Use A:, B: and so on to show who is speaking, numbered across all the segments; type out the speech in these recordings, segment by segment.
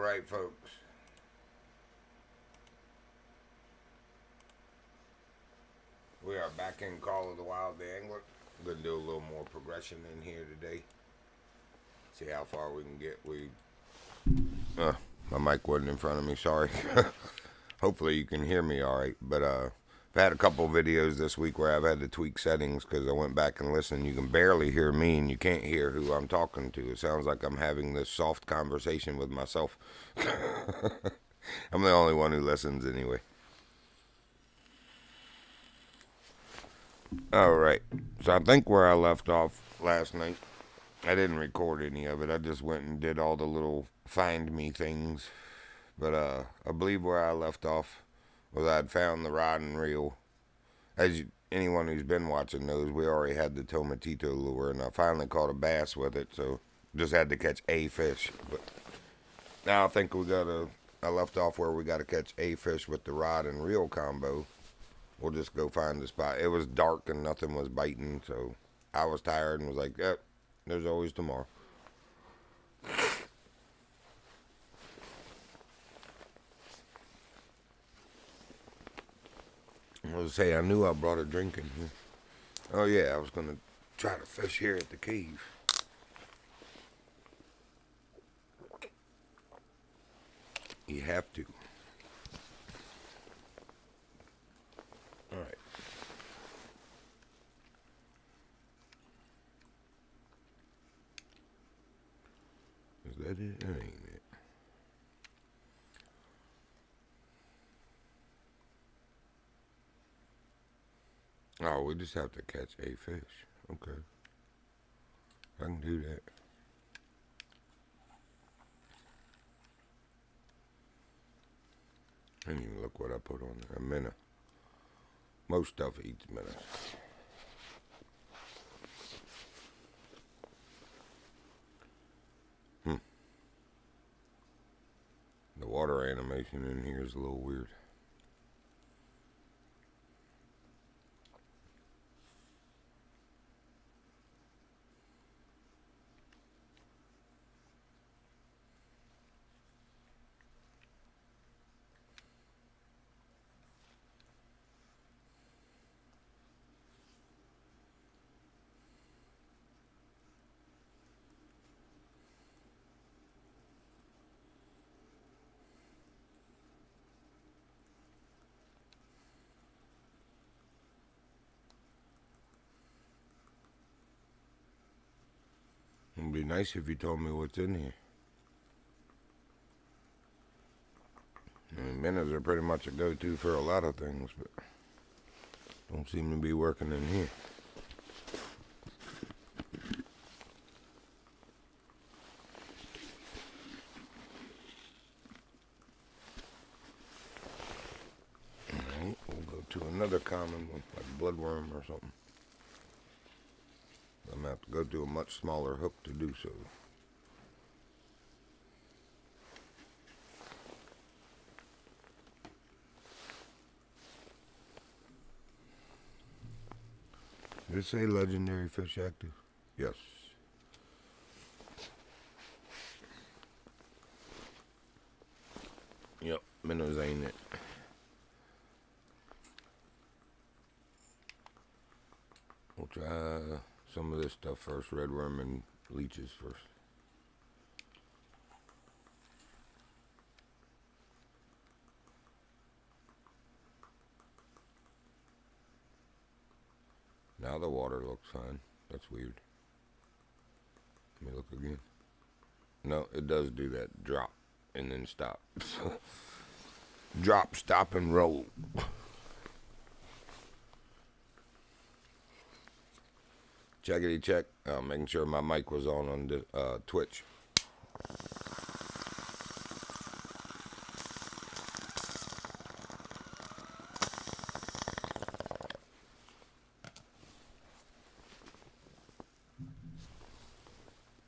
A: right, folks. We are back in Call of the Wild the Angler. I'm going to do a little more progression in here today. See how far we can get. My mic wasn't in front of me, sorry. Hopefully you can hear me all right. But I've had a couple videos this week where I've had to tweak settings because I went back and listened. You can barely hear me and you can't hear who I'm talking to. It sounds like I'm having this soft conversation with myself. I'm the only one who listens anyway. Alright, so I think where I left off last night, I didn't record any of it. I just went and did all the little find me things. But I believe where I left off was I'd found the rod and reel. Anyone who's been watching knows, we already had the Tomatito lure, and I finally caught a bass with it, so just had to catch a fish. But now I think I left off where we got to catch a fish with the rod and reel combo. We'll just go find the spot. It was dark and nothing was biting, so I was tired and was like, yep, there's always tomorrow. I was say I knew I brought a drink in here. Oh yeah, I was gonna try to fish here at the cave. You have to. All right. Is that it? That ain't it. Oh, we just have to catch a fish. Okay. I can do that. I didn't even look what I put on there. A minnow. Most stuff eats minnows. The water animation in here is a little weird. It'd be nice if you told me what's in here. I mean, minnows are pretty much a go-to for a lot of things, but don't seem to be working in here. Alright, we'll go to another common one, like bloodworm or something. I'm going to have to go to a much smaller hook to do so. Did it say legendary fish active? Yes. Yep, minnows ain't it. We'll try some of this stuff first, redworm and leeches first. Now the water looks fine. That's weird. Let me look again. No, it does do that. Drop and then stop. Drop, stop, and roll. Checkity check. Making sure my mic was on the Twitch.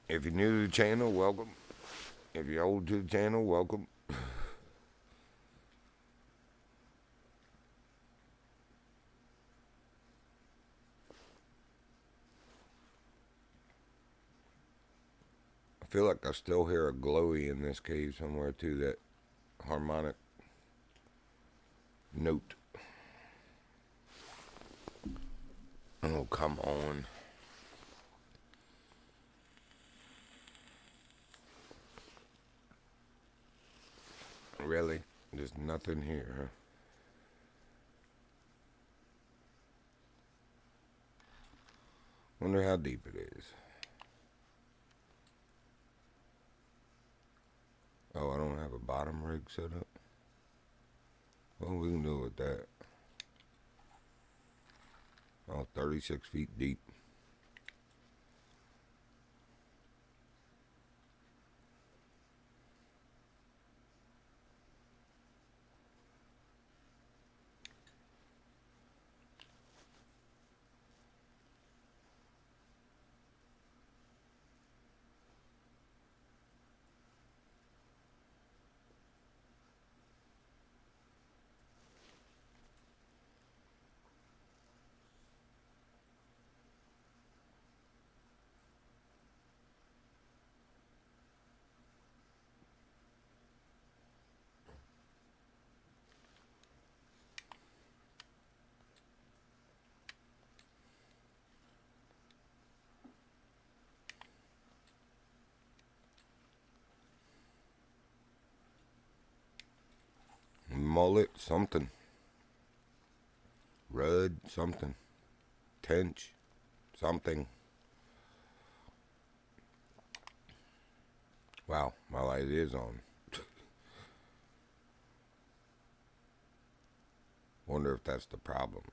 A: If you're new to the channel, welcome. If you're old to the channel, welcome. I I feel like I still hear a glowy in this cave somewhere too, that harmonic note. Oh, come on. Really? There's nothing here, huh? Wonder how deep it is. Oh, I don't have a bottom rig set up. Well, we can do it with that. Oh, 36 feet deep. Mullet something. Rudd something. Tench something. Wow, my light is on. Wonder if that's the problem.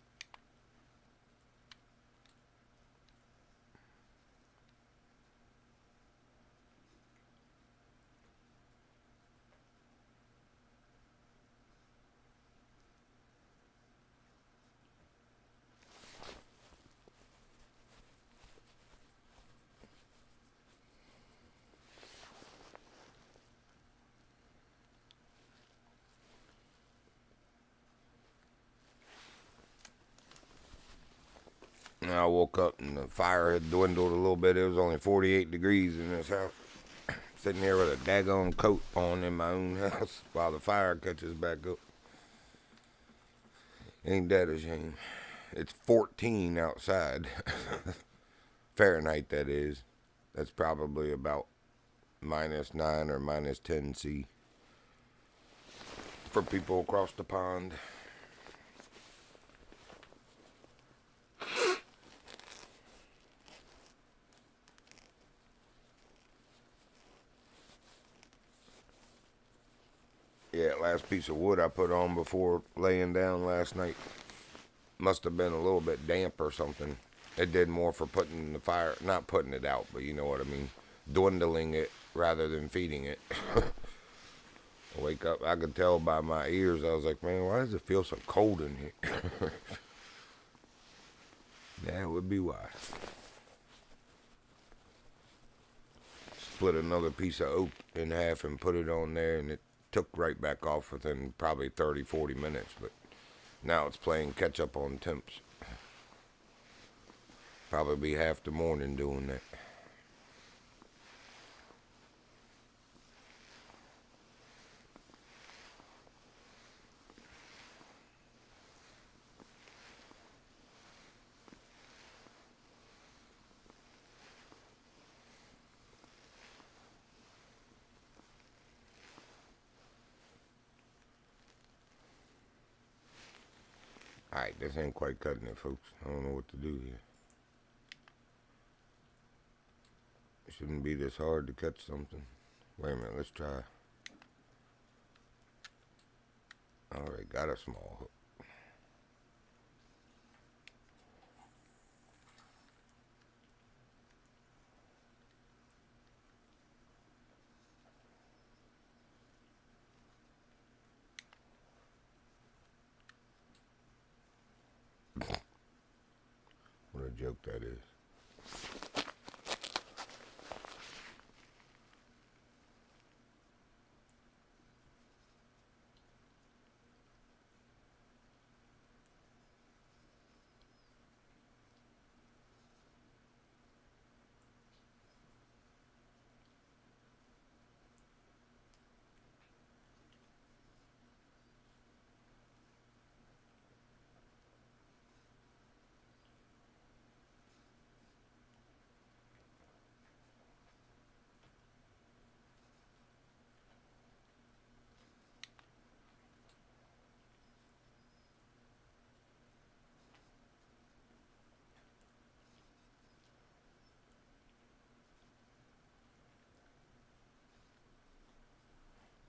A: And I woke up and the fire had dwindled a little bit. It was only 48 degrees in this house. Sitting here with a daggone coat on in my own house while the fire catches back up. Ain't that a shame? It's 14 outside. Fahrenheit, that is. That's probably about -9 or -10 C for people across the pond. Yeah, last piece of wood I put on before laying down last night must have been a little bit damp or something. It did more for putting the fire, not putting it out, but you know what I mean, dwindling it rather than feeding it. I wake up, I could tell by my ears. I was like, man, why does it feel so cold in here? Yeah, it would be why. Split another piece of oak in half and put it on there, and it took right back off within probably 30, 40 minutes. But now it's playing catch up on temps. Probably be half the morning doing that. Alright, this ain't quite cutting it, folks. I don't know what to do here. It shouldn't be this hard to catch something. Wait a minute, let's try. Alright, got a small hook. What a joke that is.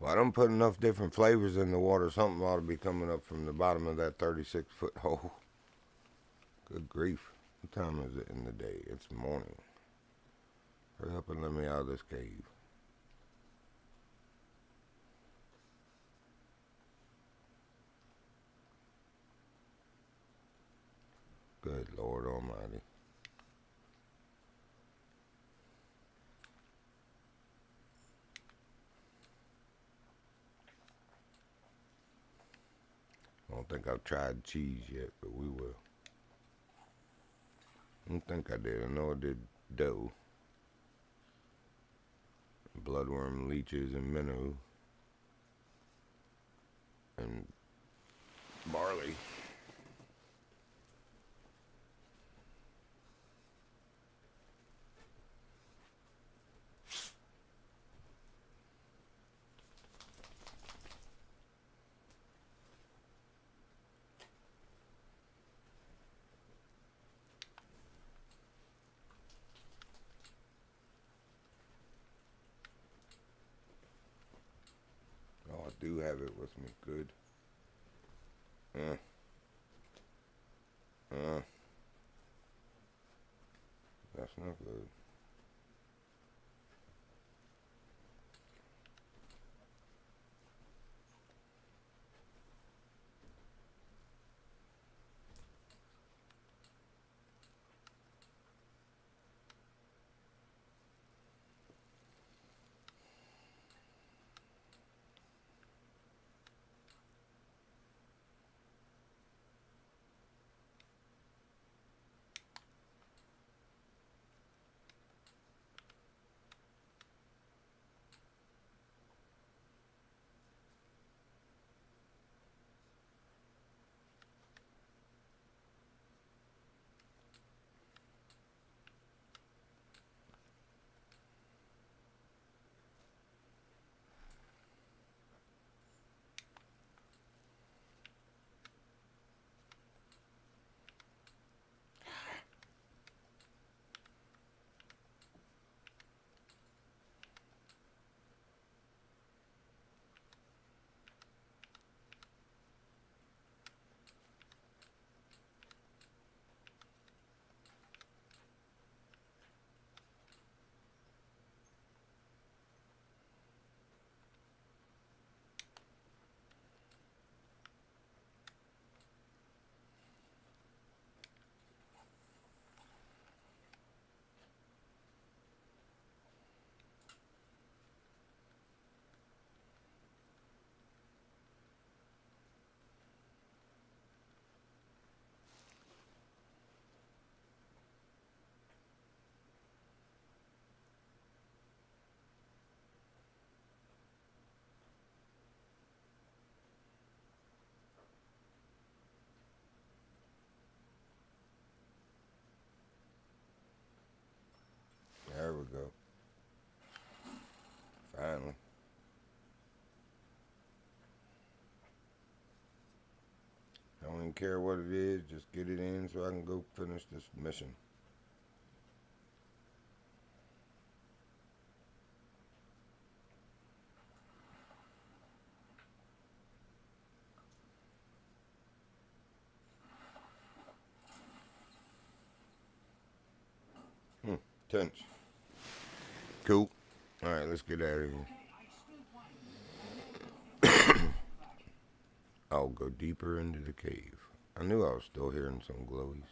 A: Well, I don't put enough different flavors in the water. Something ought to be coming up from the bottom of that 36-foot hole. Good grief. What time is it in the day? It's morning. Hurry up and let me out of this cave. Good Lord Almighty. I don't think I've tried cheese yet, but we will. I don't think I did. I know I did dough, bloodworm, leeches, and minnow, and barley. Oh, I do have it with me. Good. Uh, uh, that's not good. There we go. Finally. I don't even care what it is. Just get it in so I can go finish this mission. Tense. Cool. Alright, let's get out of here. I'll go deeper into the cave. I knew I was still hearing some glowies.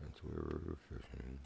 A: That's where we were fishing.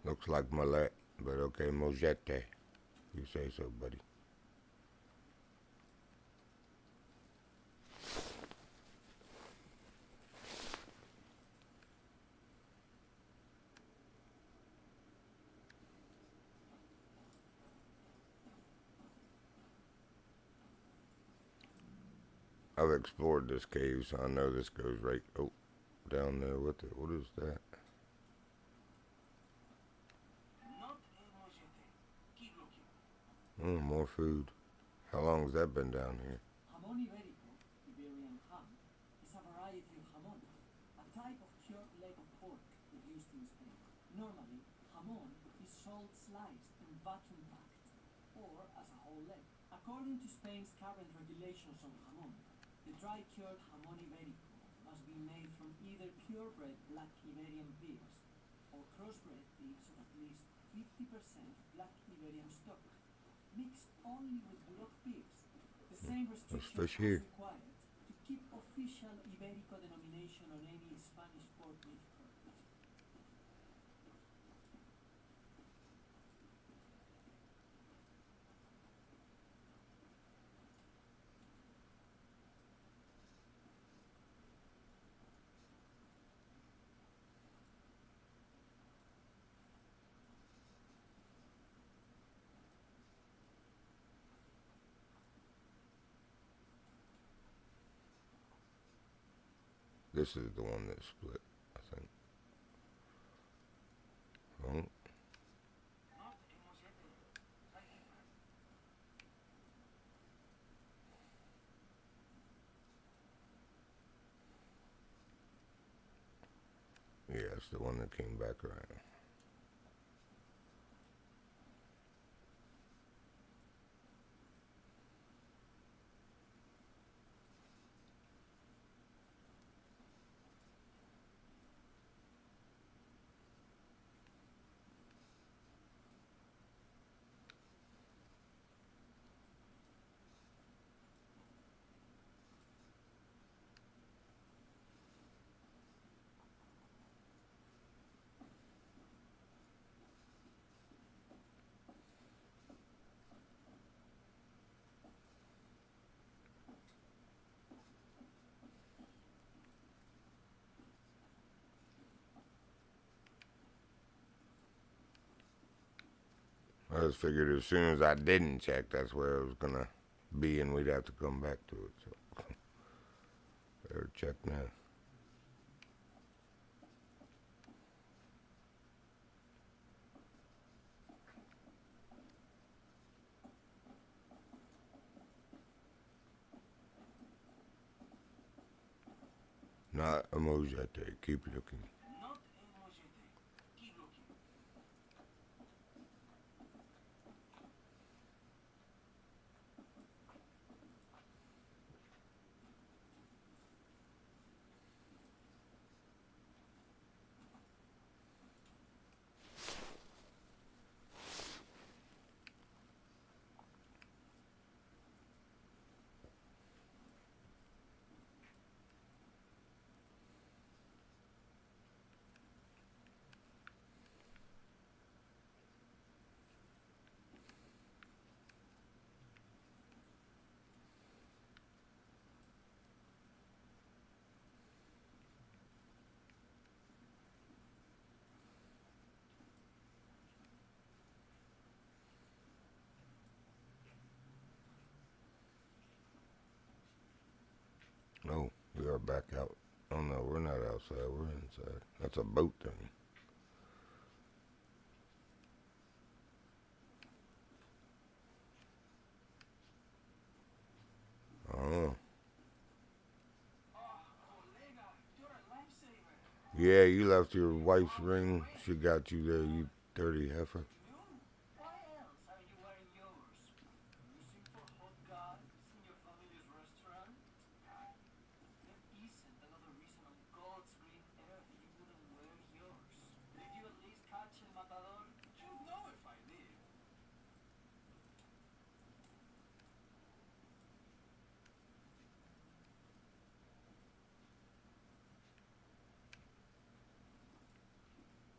A: Looks like Millet, but okay, Mojete. You say so, buddy. I've explored this cave, so I know this goes right down there. What is that? Oh, more food. How long has that been down here?
B: Jamón ibérico, Iberian ham, is a variety of jamón, a type of cured leg of pork produced in Spain. Normally, jamón is sold sliced and vacuum packed, or as a whole leg. According to Spain's current regulations on jamón, the dry cured jamón ibérico must be made from either purebred black Iberian pigs or crossbred pigs of at least 50% black Iberian stock, mixed only with block pigs. The same
A: There's
B: restriction
A: fish
B: is
A: here.
B: required to keep official Iberico denomination on any Spanish pork meat product.
A: This is the one that split, I think. Oh, yeah, it's the one that came back around. I just figured as soon as I didn't check, that's where it was gonna be, and we'd have to come back to it. So better check now. Not a mojete. Keep looking. Oh, we are back out. Oh no, we're not outside. We're inside. That's a boat thing. Oh. Yeah, you left your wife's ring. She got you there, you dirty heifer.
B: Why else are you wearing yours? Using for hot guys in your family's restaurant? There isn't another reason on God's green earth you wouldn't wear yours. Did you at least catch El Matador? You'd know if I did.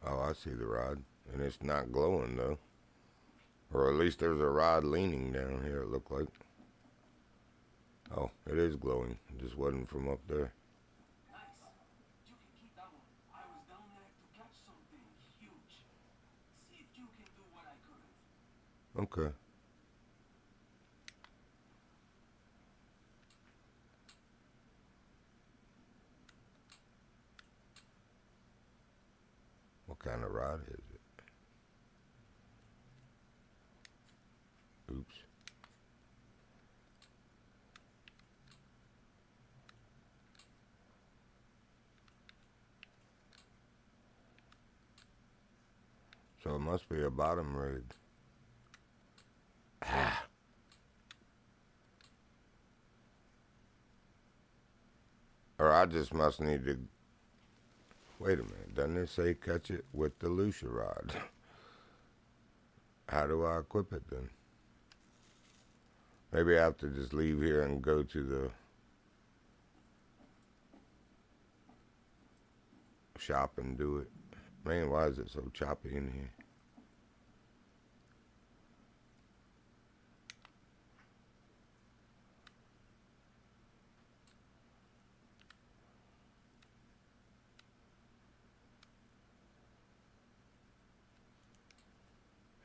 A: Oh, I see the rod. And it's not glowing though. Or at least there's a rod leaning down here, it looked like. Oh, it is glowing. It just wasn't from up there.
B: Nice. You can keep that one. I was down there to catch something huge. See if you can do what I couldn't.
A: Okay. What kind of rod is it? Oops. So it must be a bottom rig. Ah. Or I just must need to... Wait a minute. Doesn't it say catch it with the Lucia rod? How do I equip it then? Maybe I have to just leave here and go to the shop and do it. Man, why is it so choppy in here?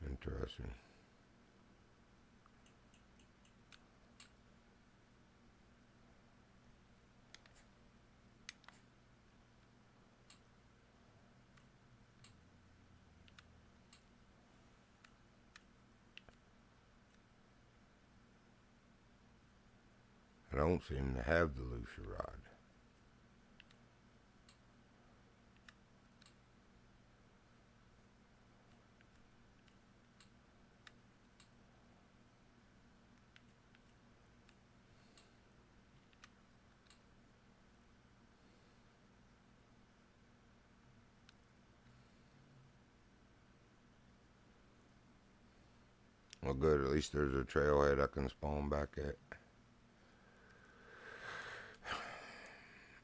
A: Interesting. I don't seem to have the Lucia rod. Well, good. At least there's a trailhead I can spawn back at.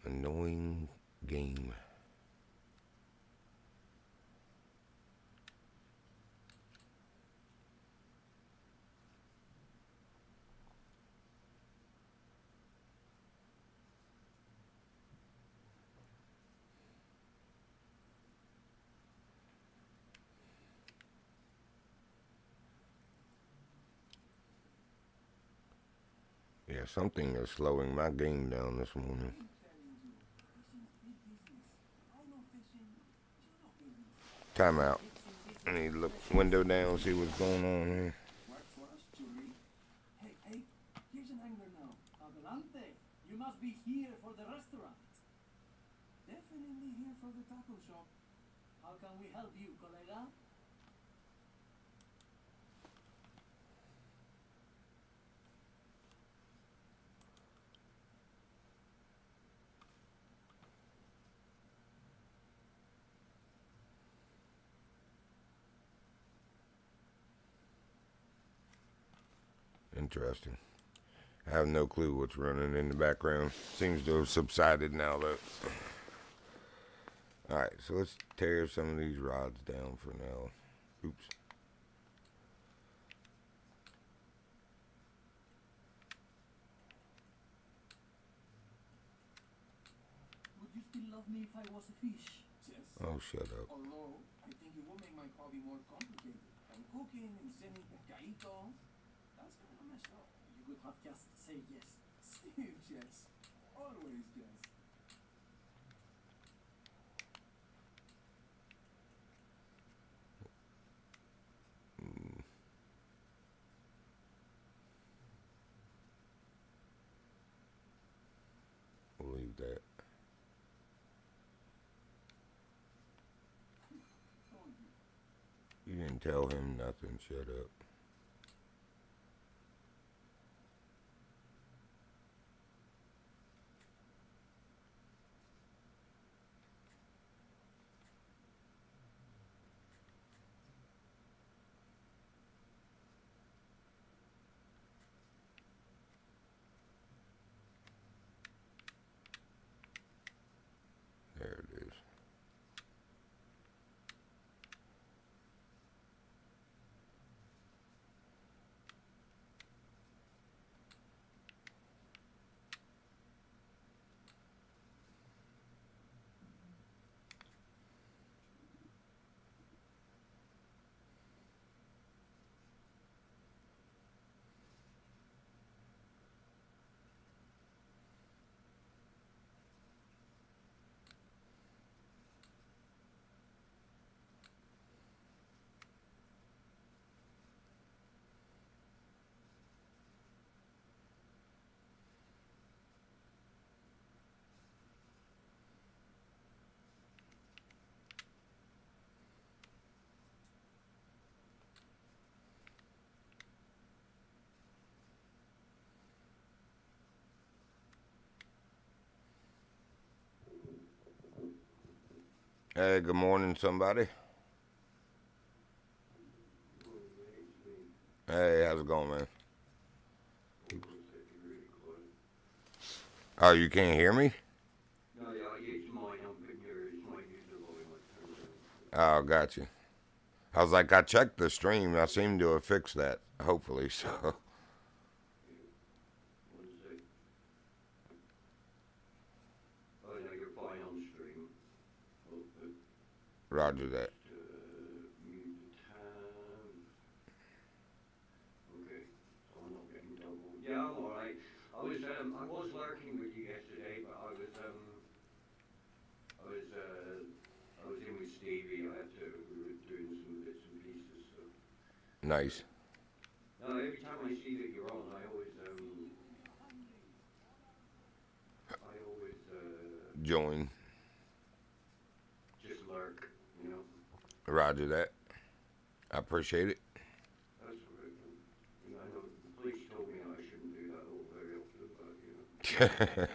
A: Annoying game. Yeah, something is slowing my game down this morning. Time out. I need to look window down, see what's going on here.
B: Hey, here's an angler now. Adelante. You must be here for the restaurant. Definitely here for the taco shop. How can we help you, colega?
A: Interesting. I have no clue what's running in the background. Seems to have subsided now, though. Alright, so let's tear some of these rods down for now. Oops.
B: Would you still love me if I was a fish? Yes.
A: Oh, shut up.
B: Although, I think it will make my hobby more complicated. I'm cooking and sending pescadito. That's kind of messed up. You could have just said yes. Still yes. Always yes.
A: We'll leave that. You didn't tell him nothing. Shut up. There it is. Hey, good morning, somebody. Hey, how's it going, man? Oh, you can't hear me?
C: No, yeah, it's mine. I'm putting your, it's my user volume. I turned it
A: Oh, got you. I was like, I checked the stream. I seem to have fixed that. Hopefully, so.
C: One sec. Oh, no, you're fine on stream. Oh,
A: Roger that.
C: mute the tab. Okay, so I'm not getting double. Yeah, I'm alright. I was lurking with you yesterday, but I was in with Stevie. We were doing some bits and pieces. So,
A: Nice.
C: no, every time I see that you're on, I always,
A: Join.
C: just lurk, you know.
A: Roger that. I appreciate it.
C: That's all right. You know, I know the police told me I shouldn't do that all very often, but you know.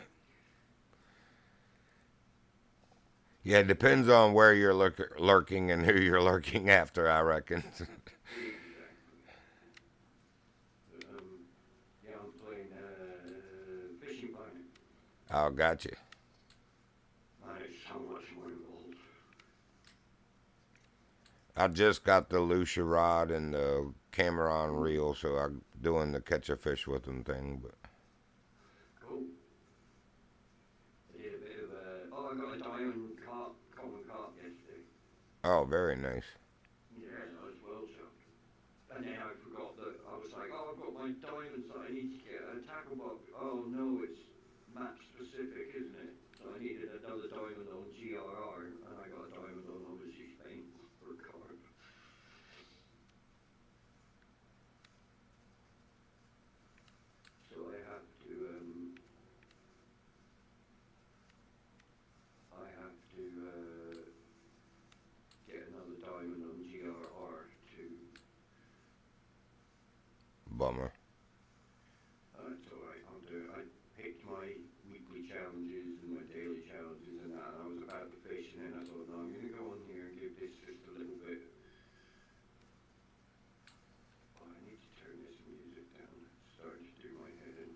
A: Yeah, it depends on where you're lurking and who you're lurking after, I reckon.
C: Exactly. Yeah, I'm playing Fishing Planet.
A: Oh, got you.
C: Man, it's so much more involved.
A: I just got the Lucia rod and the Cameron reel, so I'm doing the catch a fish with them thing. But
C: Cool. I did a bit of I got a diamond carp, common carp yesterday.
A: oh, very nice.
C: Yeah, that was well shot. And then I forgot that I was like, oh, I've got my diamonds that I need to get a tackle box. Oh no, it's map specific, isn't it? So I needed another diamond on GRR, and I got a diamond on obviously Spain for carp. So I have to get another diamond on GRR too.
A: Bummer.
C: It's alright, I'll do it. I picked my weekly challenges and my daily challenges and that, and I was about to fish, and then I thought, no, I'm going to go on here and give this just a little bit. Oh, I need to turn this music down. It's starting to do my head in.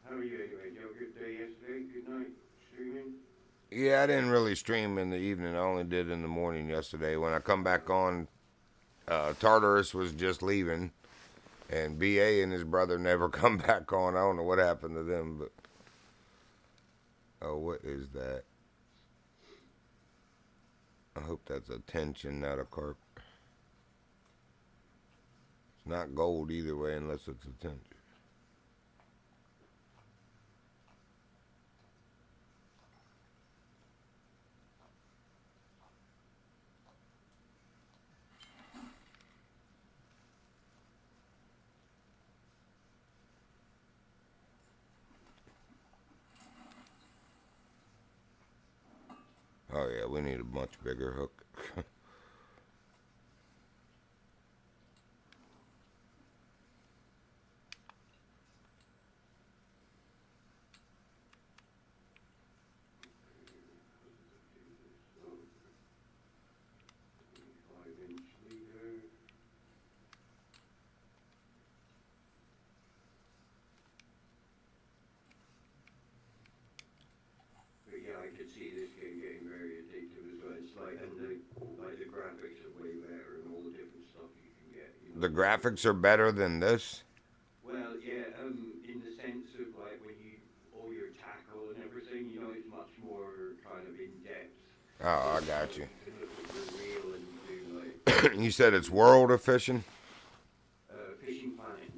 C: How are you anyway? Did you have a good day yesterday? Good night? Streaming?
A: Yeah, I didn't really stream in the evening. I only did in the morning yesterday. When I come back on, Tartarus was just leaving, and BA and his brother never come back on. I don't know what happened to them, but oh, what is that? I hope that's a tension, not a carp. It's not gold either way, unless it's a tension. Oh yeah, we need a much bigger hook.
C: So, 25-inch leader. But yeah, I could see this game getting very addictive as well. It's like, and the graphics are way better and all the different stuff you can get. You know,
A: The graphics are better than this.
C: well, yeah, in the sense of like when you all your tackle and everything, you know, it's much more kind of in depth.
A: Oh, I got you.
C: You can look at your reel and do like
A: You said it's World of Fishing.
C: Fishing Planet.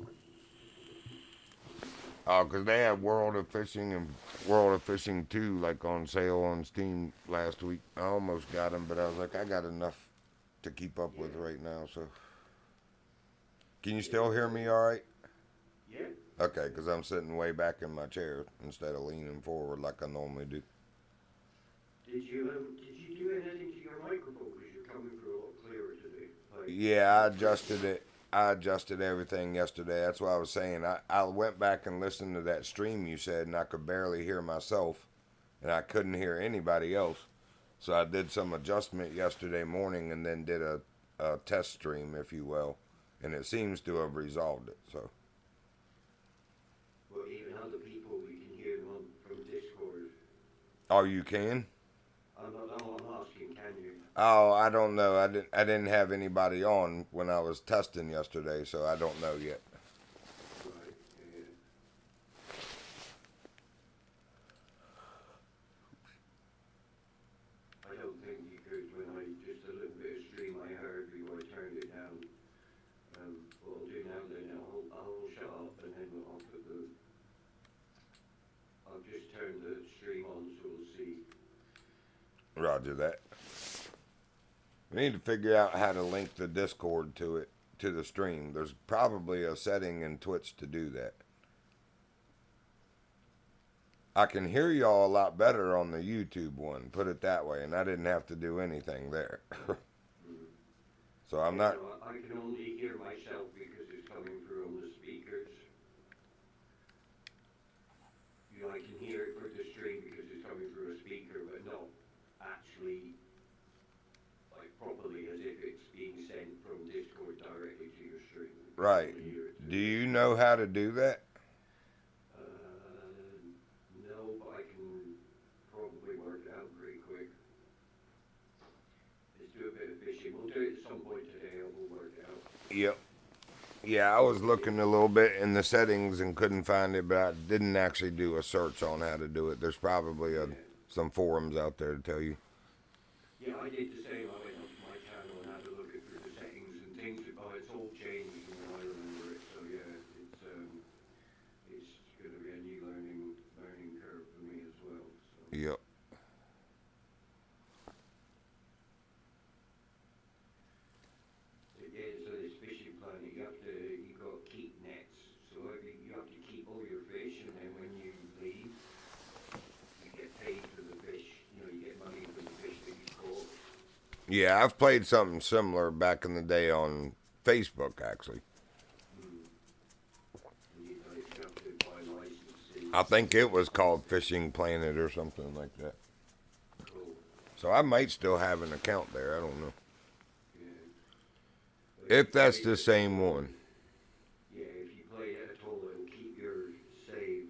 A: Oh, 'cause they have World of Fishing and World of Fishing 2 like on sale on Steam last week. I almost got them, but I was like, I got enough to keep up with right now. So, can you still hear me all right?
C: Yeah.
A: Okay, because I'm sitting way back in my chair instead of leaning forward like I normally do.
C: Did you do anything to your microphone? Because you're coming through a lot clearer today. Like,
A: Yeah, I adjusted it. I adjusted everything yesterday. That's what I was saying. I went back and listened to that stream you said, and I could barely hear myself, and I couldn't hear anybody else. So I did some adjustment yesterday morning and then did a test stream, if you will, and it seems to have resolved it. So.
C: well, even other people, we can hear them from Discord.
A: Oh, you can?
C: I'm asking, can you?
A: Oh, I don't know. I didn't have anybody on when I was testing yesterday, so I don't know yet.
C: Right, yeah. I don't think you could when I just a little bit of stream I heard before I turned it down. What I'll do now then, I'll shut up and then I'll just turn the stream on so we'll see.
A: Roger that. We need to figure out how to link the Discord to the stream. There's probably a setting in Twitch to do that. I can hear y'all a lot better on the YouTube one, put it that way, and I didn't have to do anything there. So I'm not.
C: So I can only hear myself because it's coming through on the speakers. You know, I can hear it for the stream because it's coming through a speaker, but not actually like properly as if it's being sent from Discord directly to your stream.
A: Right. Do you know how to do that?
C: No, but I can probably work it out pretty quick. Let's do a bit of fishing. We'll do it at some point today and we'll work it out.
A: Yep. Yeah, I was looking a little bit in the settings and couldn't find it, but I didn't actually do a search on how to do it. There's probably some forums out there to tell you.
C: Yeah, I did the same. I went onto my channel and had a look at through the settings and things. It's all changed from when I remember it. So yeah, it's going to be a new learning curve for me as well. So.
A: Yep.
C: Yeah, so this fishing planet, you've got to keep nets. So you have to keep all your fish, and then when you leave, you get paid for the fish. You know, you get money for the fish that you caught.
A: Yeah, I've played something similar back in the day on Facebook, actually.
C: You have to buy licenses.
A: I think it was called Fishing Planet or something like that.
C: Cool.
A: So I might still have an account there. I don't know.
C: Yeah.
A: If that's the same one.
C: Yeah, if you play it at all, it'll keep your save.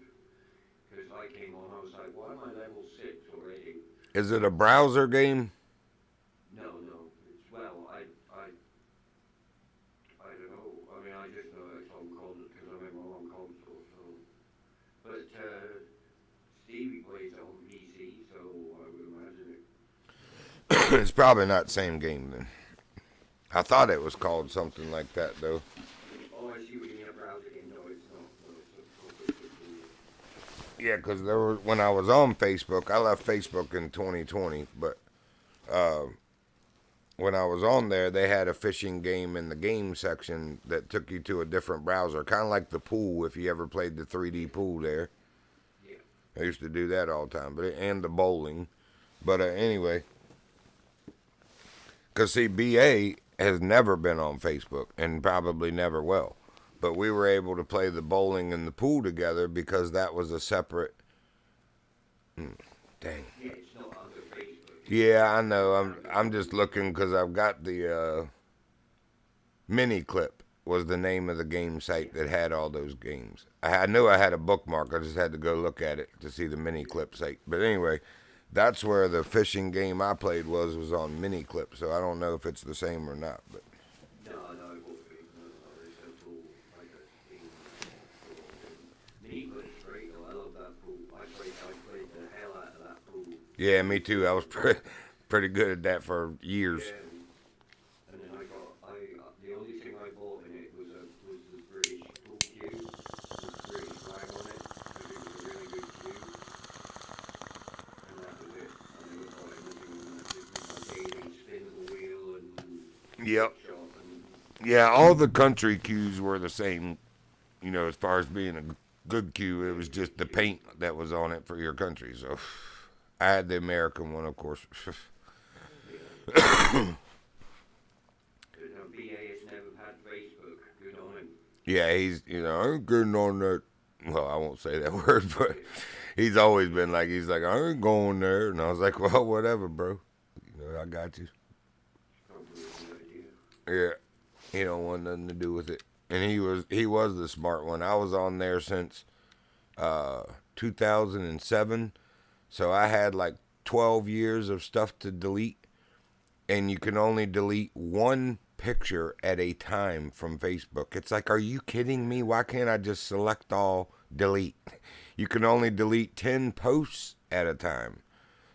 C: Because I came on, I was like, why am I level 6 already?
A: Is it a browser game?
C: No. It's, well, I don't know. I mean, I just know it's on console because I'm in my own console. So, but Stevie plays it on PC, so I would imagine it.
A: It's probably not the same game then. I thought it was called something like that though.
C: Oh, I see what you mean. A browser game. No, it's not. No, it's a proper game.
A: Yeah, because when I was on Facebook, I left Facebook in 2020, but when I was on there, they had a fishing game in the game section that took you to a different browser, kind of like the pool. If you ever played the 3D pool there,
C: Yeah.
A: I used to do that all the time. And the bowling, but anyway, because see, BA has never been on Facebook and probably never will. But we were able to play the bowling and the pool together because that was a separate. Dang.
C: Yeah, it's not under Facebook.
A: Yeah, I know. I'm just looking because I've got the Mini Clip was the name of the game site that had all those games. I knew I had a bookmark. I just had to go look at it to see the Mini Clip site. But anyway, that's where the fishing game I played was on Mini Clip. So I don't know if it's the same or not. But
C: No, it won't be. No, it's a pool. Like a thing. Mini Clip's great though. I love that pool. I played the hell out of that pool.
A: yeah, me too. I was pretty good at that for years.
C: Yeah. And then the only thing I bought in it was the British pool cue with the British flag on it because it was a really good cue.
A: Yep.
C: shop and
A: Yeah, all the country cues were the same. As far as being a good cue, it was just the paint that was on it for your country. So I had the American one, of course.
C: yeah. BA has never had Facebook. Good on him.
A: Yeah, I ain't getting on that. Well, I won't say that word, but he's always been like, I ain't going there. And I was like, well, whatever, bro. I got you.
C: Probably a good idea.
A: Yeah, he don't want nothing to do with it. And he was the smart one. I was on there since 2007, so I had like 12 years of stuff to delete, and you can only delete one picture at a time from Facebook. It's like, are you kidding me? Why can't I just select all, delete? You can only delete 10 posts at a time.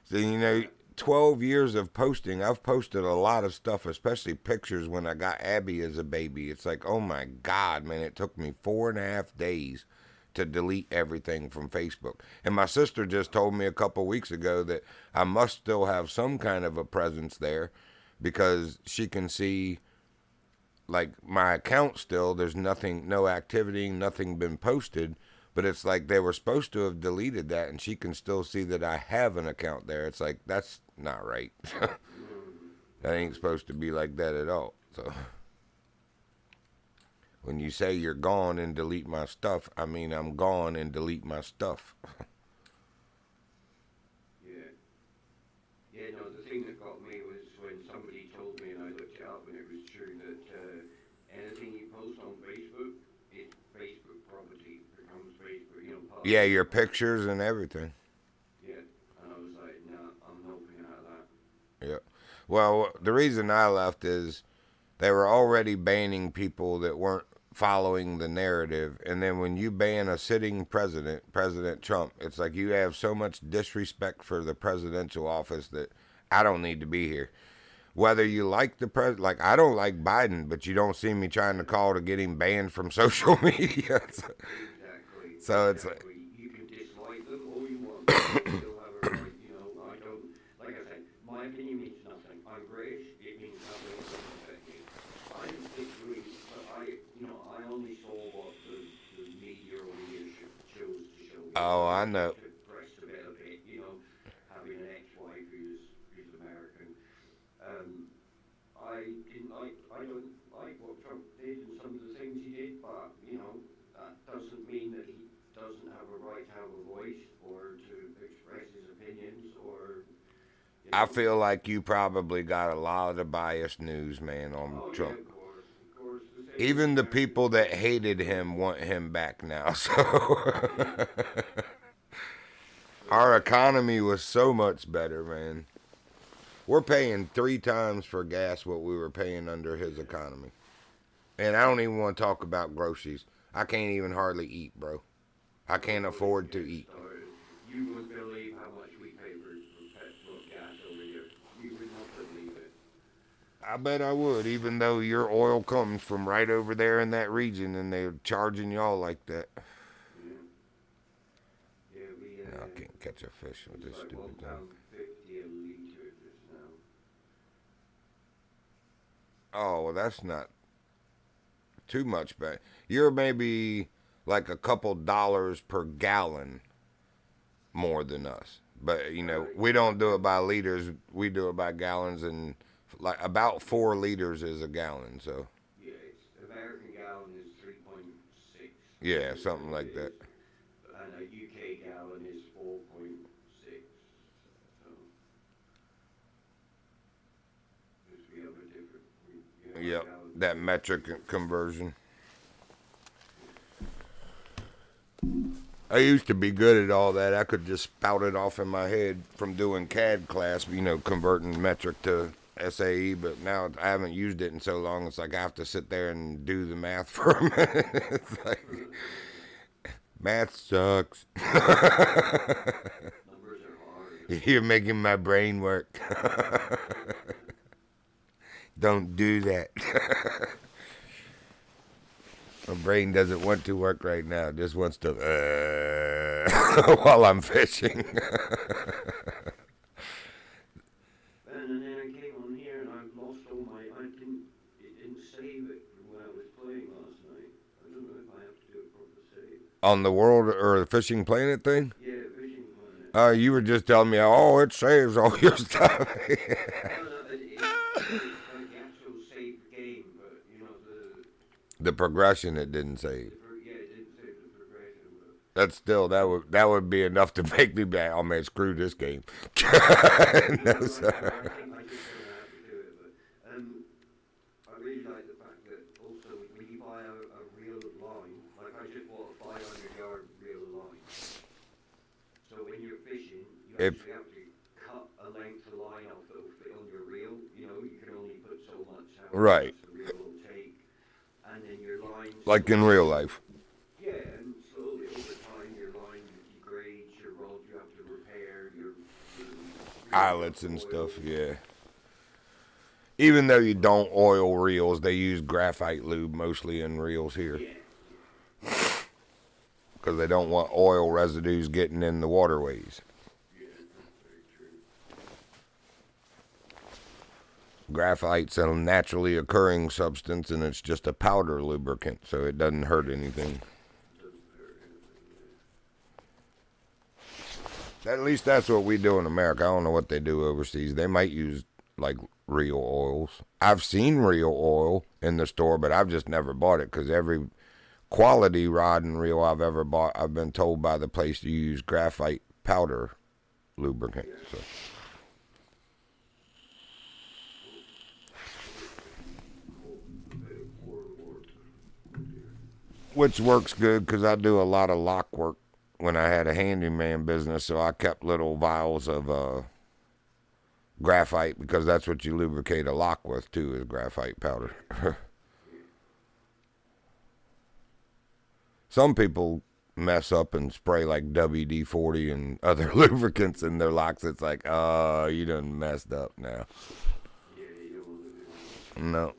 A: So 12 years of posting, I've posted a lot of stuff, especially pictures when I got Abby as a baby. It's like, oh my God, man, it took me 4.5 days to delete everything from Facebook. And my sister just told me a couple weeks ago that I must still have some kind of a presence there because she can see like my account still. There's nothing, no activity, nothing been posted. But it's like they were supposed to have deleted that, and she can still see that I have an account there. It's like, that's not right. That ain't supposed to be like that at all. So when you say you're gone and delete my stuff, I mean I'm gone and delete my stuff.
C: Yeah. Yeah, no, the thing that got me was when somebody told me, and I looked it up, and it was true that anything you post on Facebook is Facebook property, becomes Facebook, part
A: Yeah,
C: of
A: your
C: it.
A: pictures and everything.
C: Yeah, and I was like, no, I'm helping out of that.
A: Yeah. Well, the reason I left is they were already banning people that weren't following the narrative. And then when you ban a sitting president, President Trump, it's like you have so much disrespect for the presidential office that I don't need to be here. Whether you like the president, like I don't like Biden, but you don't see me trying to call to get him banned from social media.
C: Exactly,
A: So it's like,
C: exactly. You can dislike them all you want, but you still have a right, I don't, like I said, my opinion means nothing. I'm British, it means nothing, it doesn't affect me. I don't disagree, but I only saw what the media or leadership chose to show me.
A: oh, I
C: I
A: know.
C: tried to press a bit of it, having an ex-wife who's American. Um, I don't like what Trump did and some of the things he did, but, that doesn't mean that he doesn't have a right to have a voice or to express his opinions or,
A: I feel like you probably got a lot of biased news, man, on
C: oh yeah,
A: Trump.
C: of course, the same with
A: Even the
C: American
A: people that
C: media.
A: hated him want him back now. So
C: Yeah, so,
A: our economy was so much better, man. We're paying 3 times for gas what we were paying under his economy. And I don't even want to talk about groceries. I can't even hardly eat, bro. I can't
C: don't even
A: afford to
C: get
A: eat.
C: started. You wouldn't believe how much we pay for petrol gas over here. You would not believe it.
A: I bet I would, even though your oil comes from right over there in that region and they're charging y'all like that.
C: Yeah, yeah,
A: No, I can't catch a fish with
C: it's
A: this
C: like
A: stupid thing.
C: £1.50 a litre just now.
A: Oh, well, that's not too much, but you're maybe like a couple dollars per gallon more than us. But we
C: Yeah,
A: don't do it by liters. We do it by gallons, and like about 4 liters is a gallon. So
C: yeah, it's American gallon is 3.6
A: yeah,
C: is
A: something
C: what
A: like
C: it
A: that.
C: is, and a UK gallon is 4.6. So, because we have a different, our
A: Yep,
C: gallons
A: that
C: are
A: metric
C: 3.6.
A: conversion. I used to be good at all that. I could just spout it off in my head from doing CAD class, converting metric to SAE, but now I haven't used it in so long. It's like I have to sit there and do the math for a minute. It's like math sucks.
C: Numbers are hard.
A: You're making my brain work. Don't do that. My brain doesn't want to work right now. It just wants to while I'm fishing.
C: And then I came on here and I've lost all my, I didn't save it from when I was playing last night. I don't know if I have to do a proper save.
A: On the World or the Fishing Planet thing?
C: Yeah, Fishing Planet.
A: You were just telling me, oh, it saves all your stuff.
C: No, it's like the actual save game, but you know
A: The progression it didn't save.
C: yeah, it didn't save the progression, but.
A: That's still that would be enough to make me back. Oh man, screw this game. No,
C: I
A: sir.
C: think I just don't know how to do it, but I really like the fact that also when you buy a real line, like I just bought a 500-yard real line. So when you're fishing, you actually have to cut a length of line off that will fit on your reel. You know, you can only put so much out.
A: Right.
C: The reel will take, and then your line.
A: Like in real life.
C: Yeah, and slowly over time your line degrades, your rod you have to repair, your
A: Eyelets and stuff, yeah. Even though you don't oil reels, they use graphite lube mostly in reels here.
C: Yeah.
A: Because they don't want oil residues getting in the waterways.
C: Yeah, that's very true.
A: Graphite's a naturally occurring substance, and it's just a powder lubricant, so it doesn't hurt anything. At least that's what we do in America. I don't know what they do overseas. They might use, like, real oils. I've seen real oil in the store, but I've just never bought it because every quality rod and reel I've ever bought, I've been told by the place to use graphite powder lubricant. So. Which works good because I do a lot of lock work when I had a handyman business, so I kept little vials of graphite because that's what you lubricate a lock with too, is graphite powder. Some people mess up and spray like WD-40 and other lubricants in their locks. It's like, oh, you done messed up now.
C: Yeah, you don't want to do that.
A: No.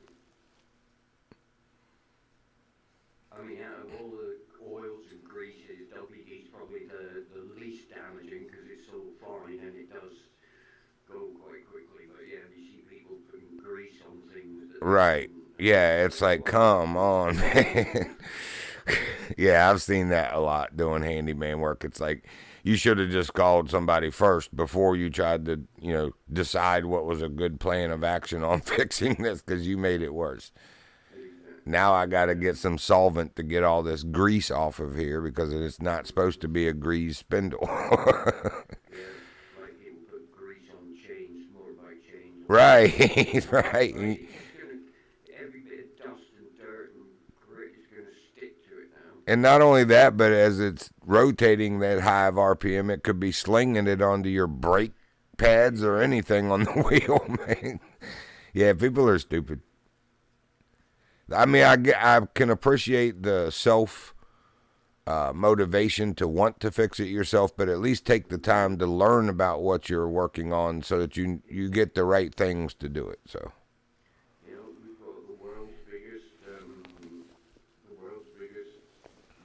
C: I mean, out of all the oils and greases, WD is probably the least damaging because it's so fine and it does go quite quickly. But yeah, you see people putting grease on things.
A: Right. Yeah, it's like, come on, man. Yeah, I've seen that a lot doing handyman work. It's like you should have just called somebody first before you tried to, decide what was a good plan of action on fixing this because you made it worse. Now I got to get some solvent to get all this grease off of here because it's not supposed to be a grease spindle.
C: Yeah, like people put grease on chains, motorbike chains.
A: Right, right.
C: Every bit of dust and dirt and grit is going to stick to it now.
A: And not only that, but as it's rotating that high of RPM, it could be slinging it onto your brake pads or anything on the wheel, man. Yeah, people are stupid. I mean, I can appreciate the self motivation to want to fix it yourself, but at least take the time to learn about what you're working on so that you get the right things to do it. So.
C: You know, we've got the world's biggest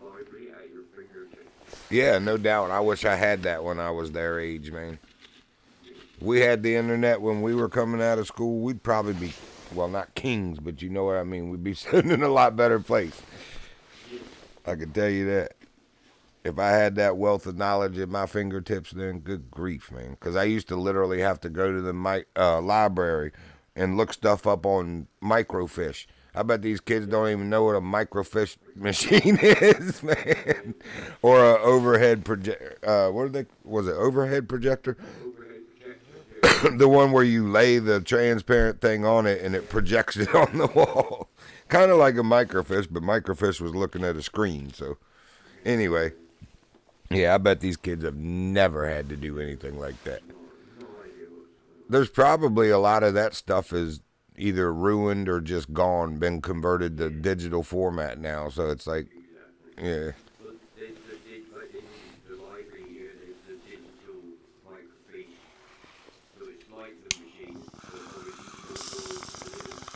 C: library at your fingertips.
A: Yeah, no doubt. I wish I had that when I was their age, man. We had the internet when we were coming out of school. We'd probably be, well, not kings, but you know what I mean. We'd be sitting in a lot better place. I can tell you that. If I had that wealth of knowledge at my fingertips, then good grief, man. Because I used to literally have to go to the library and look stuff up on microfiche. I bet these kids don't even know what a microfiche machine is, man. Or a overhead projector. Was it overhead projector? The one where you lay the transparent thing on it and it projects it on the wall. Kind of like a microfiche, but microfiche was looking at a screen. So, anyway, yeah, I bet these kids have never had to do anything like that. There's probably a lot of that stuff is either ruined or just gone, been converted to digital format now. So it's like, yeah.
C: But the library here, there's the digital microfiche. So it's like the machine, but obviously you don't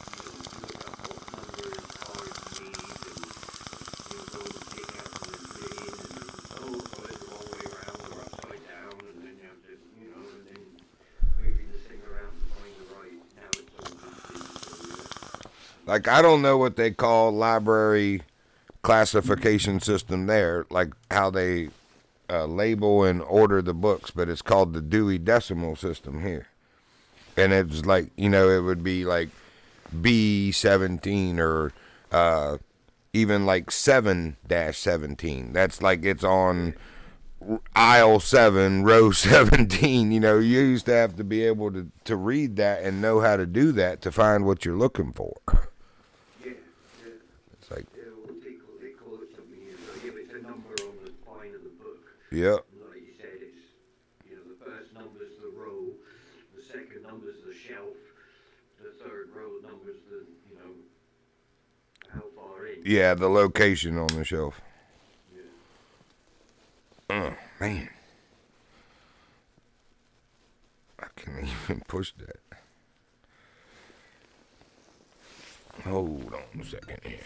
C: look up what numbers cards need and go and take out and then put it in and I've got it the wrong way around or upside down and then you have to, and then moving the thing around to find the right. Now it's all digital.
A: Like, I don't know what they call library classification system there, like how they label and order the books, but it's called the Dewey Decimal System here. And it's like, it would be like B17 or even like 7-17. That's like it's on aisle 7, row 17. You used to have to be able to read that and know how to do that to find what you're looking for.
C: Yeah.
A: It's like,
C: yeah, well, they call it something here. So, yeah, it's a number on the spine of the book.
A: yep.
C: Like you said, it's, the first number's the row, the second number's the shelf, the third row number's the, how far in.
A: Yeah, the location on the shelf.
C: Yeah.
A: Man. I can't even push that. Hold on a second here.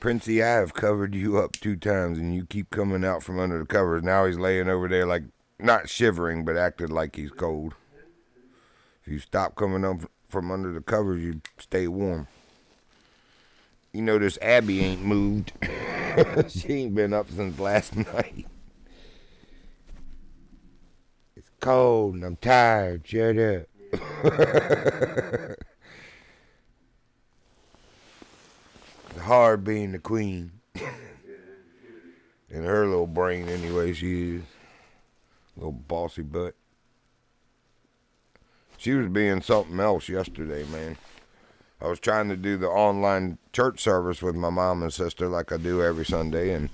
A: Princey, I have covered you up 2 times and you keep coming out from under the covers. Now he's laying over there like, not shivering, but acting like he's cold. If you stop coming up from under the covers, you stay warm. You notice Abby ain't moved. She ain't been up since last night. It's cold and I'm tired. Shut up. It's hard being the queen. In her little brain anyway, she is. Little bossy butt. She was being something else yesterday, man. I was trying to do the online church service with my mom and sister like I do every Sunday, and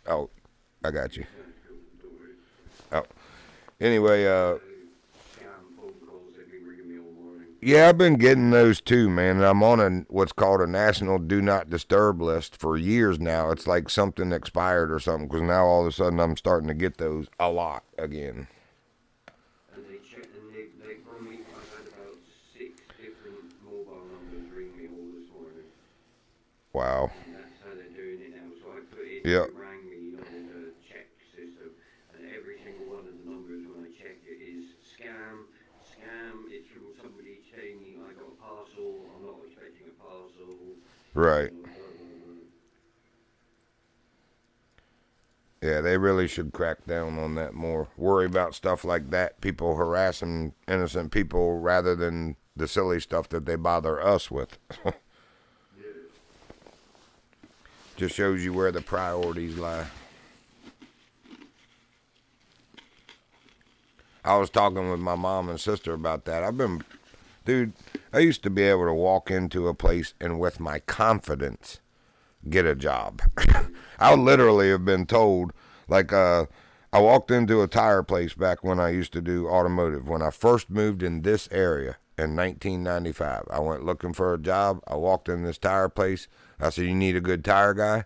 A: oh, I got you. Oh, anyway, yeah, I've been getting those too, man. I'm on what's called a national do not disturb list for years now. It's like something expired or something, because now all of a sudden I'm starting to get those a lot again.
C: And they rung me. I had about 6 different mobile numbers ring me all this morning.
A: Wow.
C: And that's how they're doing it now. So I put in,
A: Yep.
C: it rang me on the check system, and every single one of the numbers when I check it is scam. It's from somebody saying I got a parcel. I'm not expecting a parcel.
A: Right. Yeah, they really should crack down on that more. Worry about stuff like that, people harassing innocent people rather than the silly stuff that they bother us with. Just shows you where the priorities lie. I was talking with my mom and sister about that. Dude, I used to be able to walk into a place and with my confidence get a job. I literally have been told, like, I walked into a tire place back when I used to do automotive. When I first moved in this area in 1995, I went looking for a job. I walked in this tire place. I said, "You need a good tire guy?"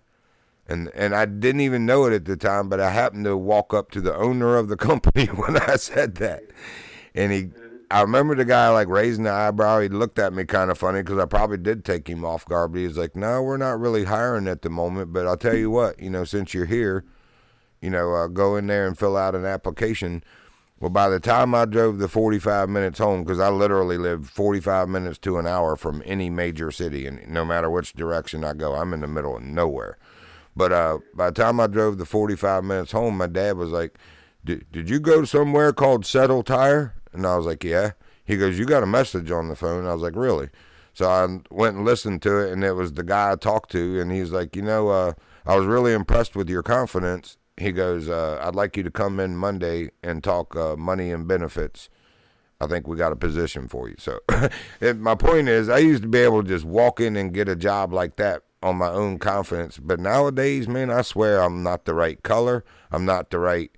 A: And I didn't even know it at the time, but I happened to walk up to the owner of the company when I said that. And I remember the guy like raising the eyebrow. He looked at me kind of funny because I probably did take him off guard. But he was like, "No, we're not really hiring at the moment. But I'll tell you what, since you're here, go in there and fill out an application." Well, by the time I drove the 45 minutes home, because I literally live 45 minutes to an hour from any major city, and no matter which direction I go, I'm in the middle of nowhere. But by the time I drove the 45 minutes home, my dad was like, did you go somewhere called Settle Tire? And I was like, yeah. He goes, "You got a message on the phone." I was like, "Really?" So I went and listened to it, and it was the guy I talked to, and he's like, I was really impressed with your confidence. He goes, "I'd like you to come in Monday and talk money and benefits. I think we got a position for you." So my point is, I used to be able to just walk in and get a job like that on my own confidence. But nowadays, man, I swear I'm not the right color. I'm not the right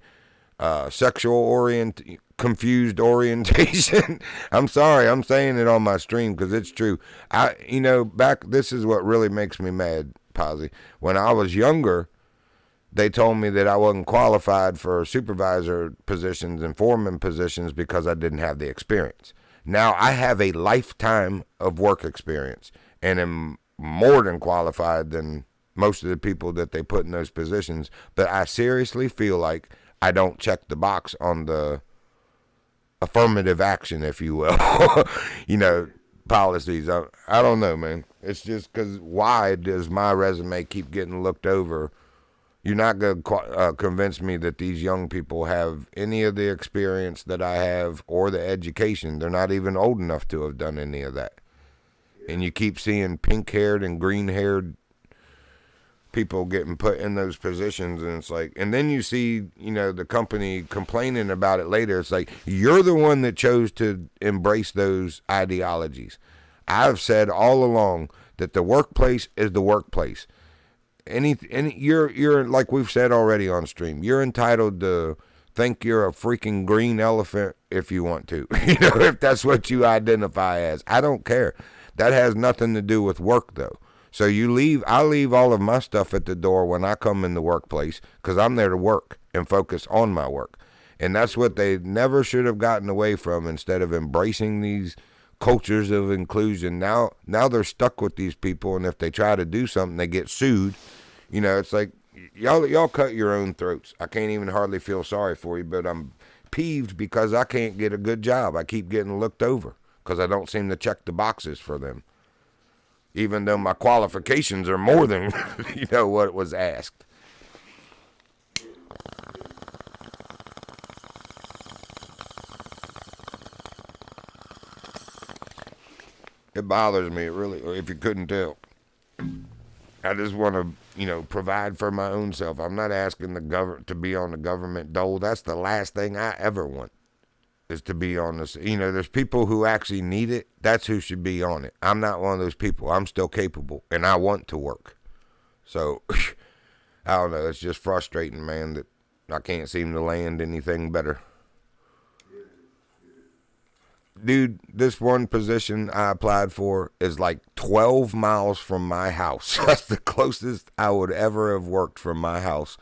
A: confused orientation. I'm sorry. I'm saying it on my stream because it's true. This is what really makes me mad, Posy. When I was younger, they told me that I wasn't qualified for supervisor positions and foreman positions because I didn't have the experience. Now I have a lifetime of work experience and am more than qualified than most of the people that they put in those positions. But I seriously feel like I don't check the box on the affirmative action, if you will, policies. I don't know, man. It's just because why does my resume keep getting looked over? You're not going to convince me that these young people have any of the experience that I have or the education. They're not even old enough to have done any of that. And you keep seeing pink-haired and green-haired people getting put in those positions, and it's like, and then you see, the company complaining about it later. It's like, you're the one that chose to embrace those ideologies. I've said all along that the workplace is the workplace. You're like we've said already on stream, you're entitled to think you're a freaking green elephant if you want to, if that's what you identify as. I don't care. That has nothing to do with work, though. So I leave all of my stuff at the door when I come in the workplace because I'm there to work and focus on my work. And that's what they never should have gotten away from. Instead of embracing these cultures of inclusion, now they're stuck with these people, and if they try to do something, they get sued. It's like, y'all cut your own throats. I can't even hardly feel sorry for you, but I'm peeved because I can't get a good job. I keep getting looked over because I don't seem to check the boxes for them, even though my qualifications are more than what was asked. It bothers me, really, if you couldn't tell. I just want to, provide for my own self. I'm not asking the government to be on the government dole. That's the last thing I ever want, is to be on this. There's people who actually need it. That's who should be on it. I'm not one of those people. I'm still capable, and I want to work. So, I don't know. It's just frustrating, man, that I can't seem to land anything better. Dude, this one position I applied for is like 12 miles from my house. That's the closest I would ever have worked from my house.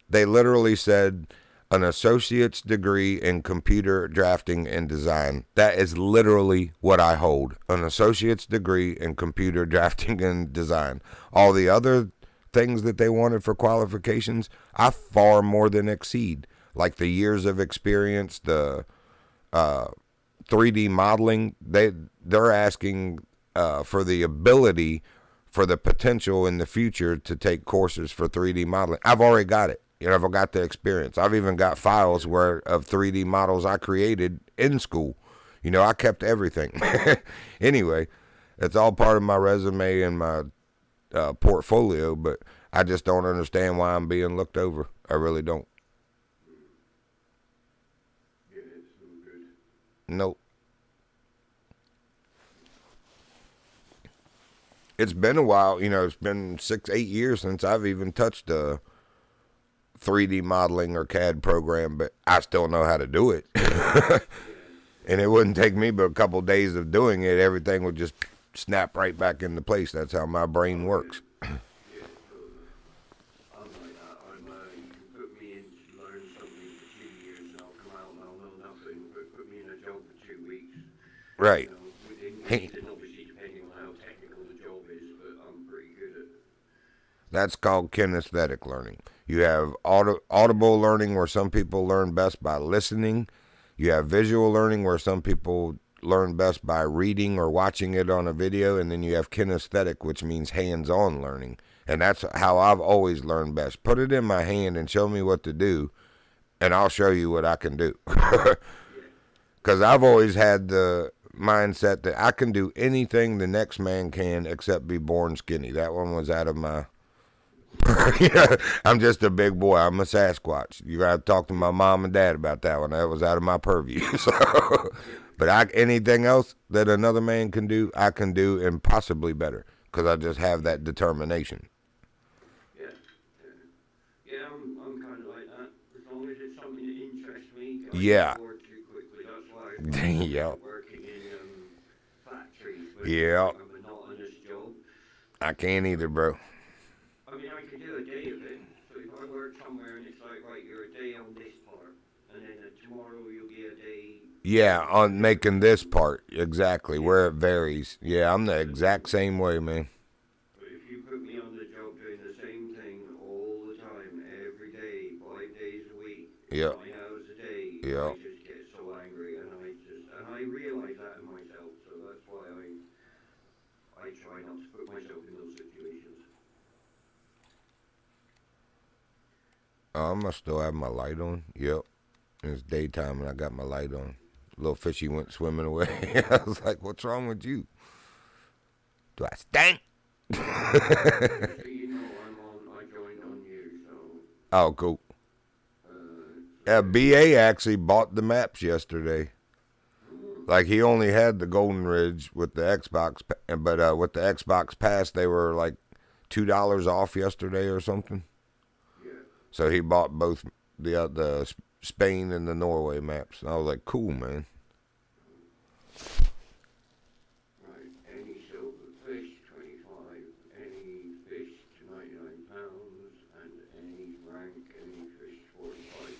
A: They literally said an associate's degree in computer drafting and design. That is literally what I hold. An associate's degree in computer drafting and design. All the other things that they wanted for qualifications, I far more than exceed. Like the years of experience, the 3D modeling, they're asking for the ability, for the potential in the future to take courses for 3D modeling. I've already got it. I've got the experience. I've even got files of 3D models I created in school. I kept everything. Anyway, it's all part of my resume and my portfolio, but I just don't understand why I'm being looked over. I really don't. Nope. It's been a while, it's been 6-8 years since I've even touched a 3D modeling or CAD program, but I still know how to do it. And it wouldn't take me but a couple days of doing it. Everything would just snap right back into place. That's how my brain works. Right. Hey. That's called kinesthetic learning. You have audible learning, where some people learn best by listening. You have visual learning, where some people learn best by reading or watching it on a video. And then you have kinesthetic, which means hands-on learning. And that's how I've always learned best. Put it in my hand and show me what to do, and I'll show you what I can do. Because I've always had the mindset that I can do anything the next man can except be born skinny. That one was out of my... I'm just a big boy. I'm a Sasquatch. You gotta talk to my mom and dad about that one. That was out of my purview. But anything else that another man can do, I can do, and possibly better, because I just have that determination.
C: Yeah, I'm kind of like that. As long as it's something that interests me, I
A: yeah.
C: can too quickly. That's why I
A: yeah.
C: working in factories.
A: Yeah.
C: A monotonous job.
A: I can't either, bro.
C: I mean, I could do a day of it. So if tomorrow you'll be a day.
A: Yeah, on making this part exactly where it varies. Yeah, I'm the exact same way, man.
C: But if you put me on the job doing the same thing all the time, every day, 5 days a week,
A: Yep,
C: 9 hours a day, I
A: yep.
C: just get so angry, and I realise that in myself. So that's why I try not to put myself in those situations.
A: I must still have my light on. Yep. It's daytime and I got my light on. Little fishy went swimming away. I was like, "What's wrong with you? Do I stink?"
C: Just so you know, I joined on you, so
A: Oh, cool.
C: so
A: BA actually bought the maps yesterday.
C: mm,
A: Like he only had the Golden Ridge with the Xbox, but with the Xbox Pass, they were like $2 off yesterday or something.
C: yeah,
A: So he bought both the Spain and the Norway maps. And I was like, "Cool, man."
C: right. Any silver fish, 25. Any fish, £99, and any rank, any fish, 45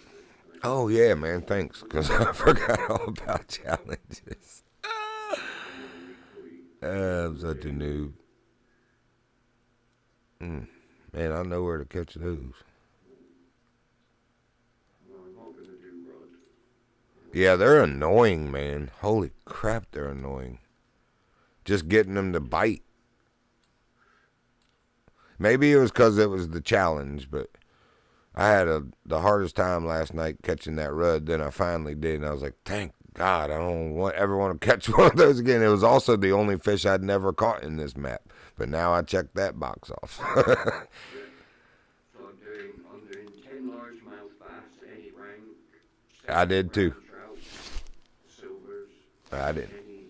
C: for
A: Oh
C: 99.
A: yeah, man. Thanks, because I forgot all about challenges.
C: I'm on weekly.
A: I'm such a noob. Man, I know where to catch those.
C: No, I'm not going to do rod.
A: Yeah, they're annoying, man. Holy crap, they're annoying. Just getting them to bite. Maybe it was because it was the challenge, but I had the hardest time last night catching that rudd. Then I finally did, and I was like, "Thank God, I don't ever want to catch one of those again." It was also the only fish I'd never caught in this map, but now I checked that box off.
C: Yeah. So I'm doing 10 largemouth bass, any rank,
A: I
C: 7
A: did too.
C: brown trout, silvers,
A: I
C: and
A: did.
C: any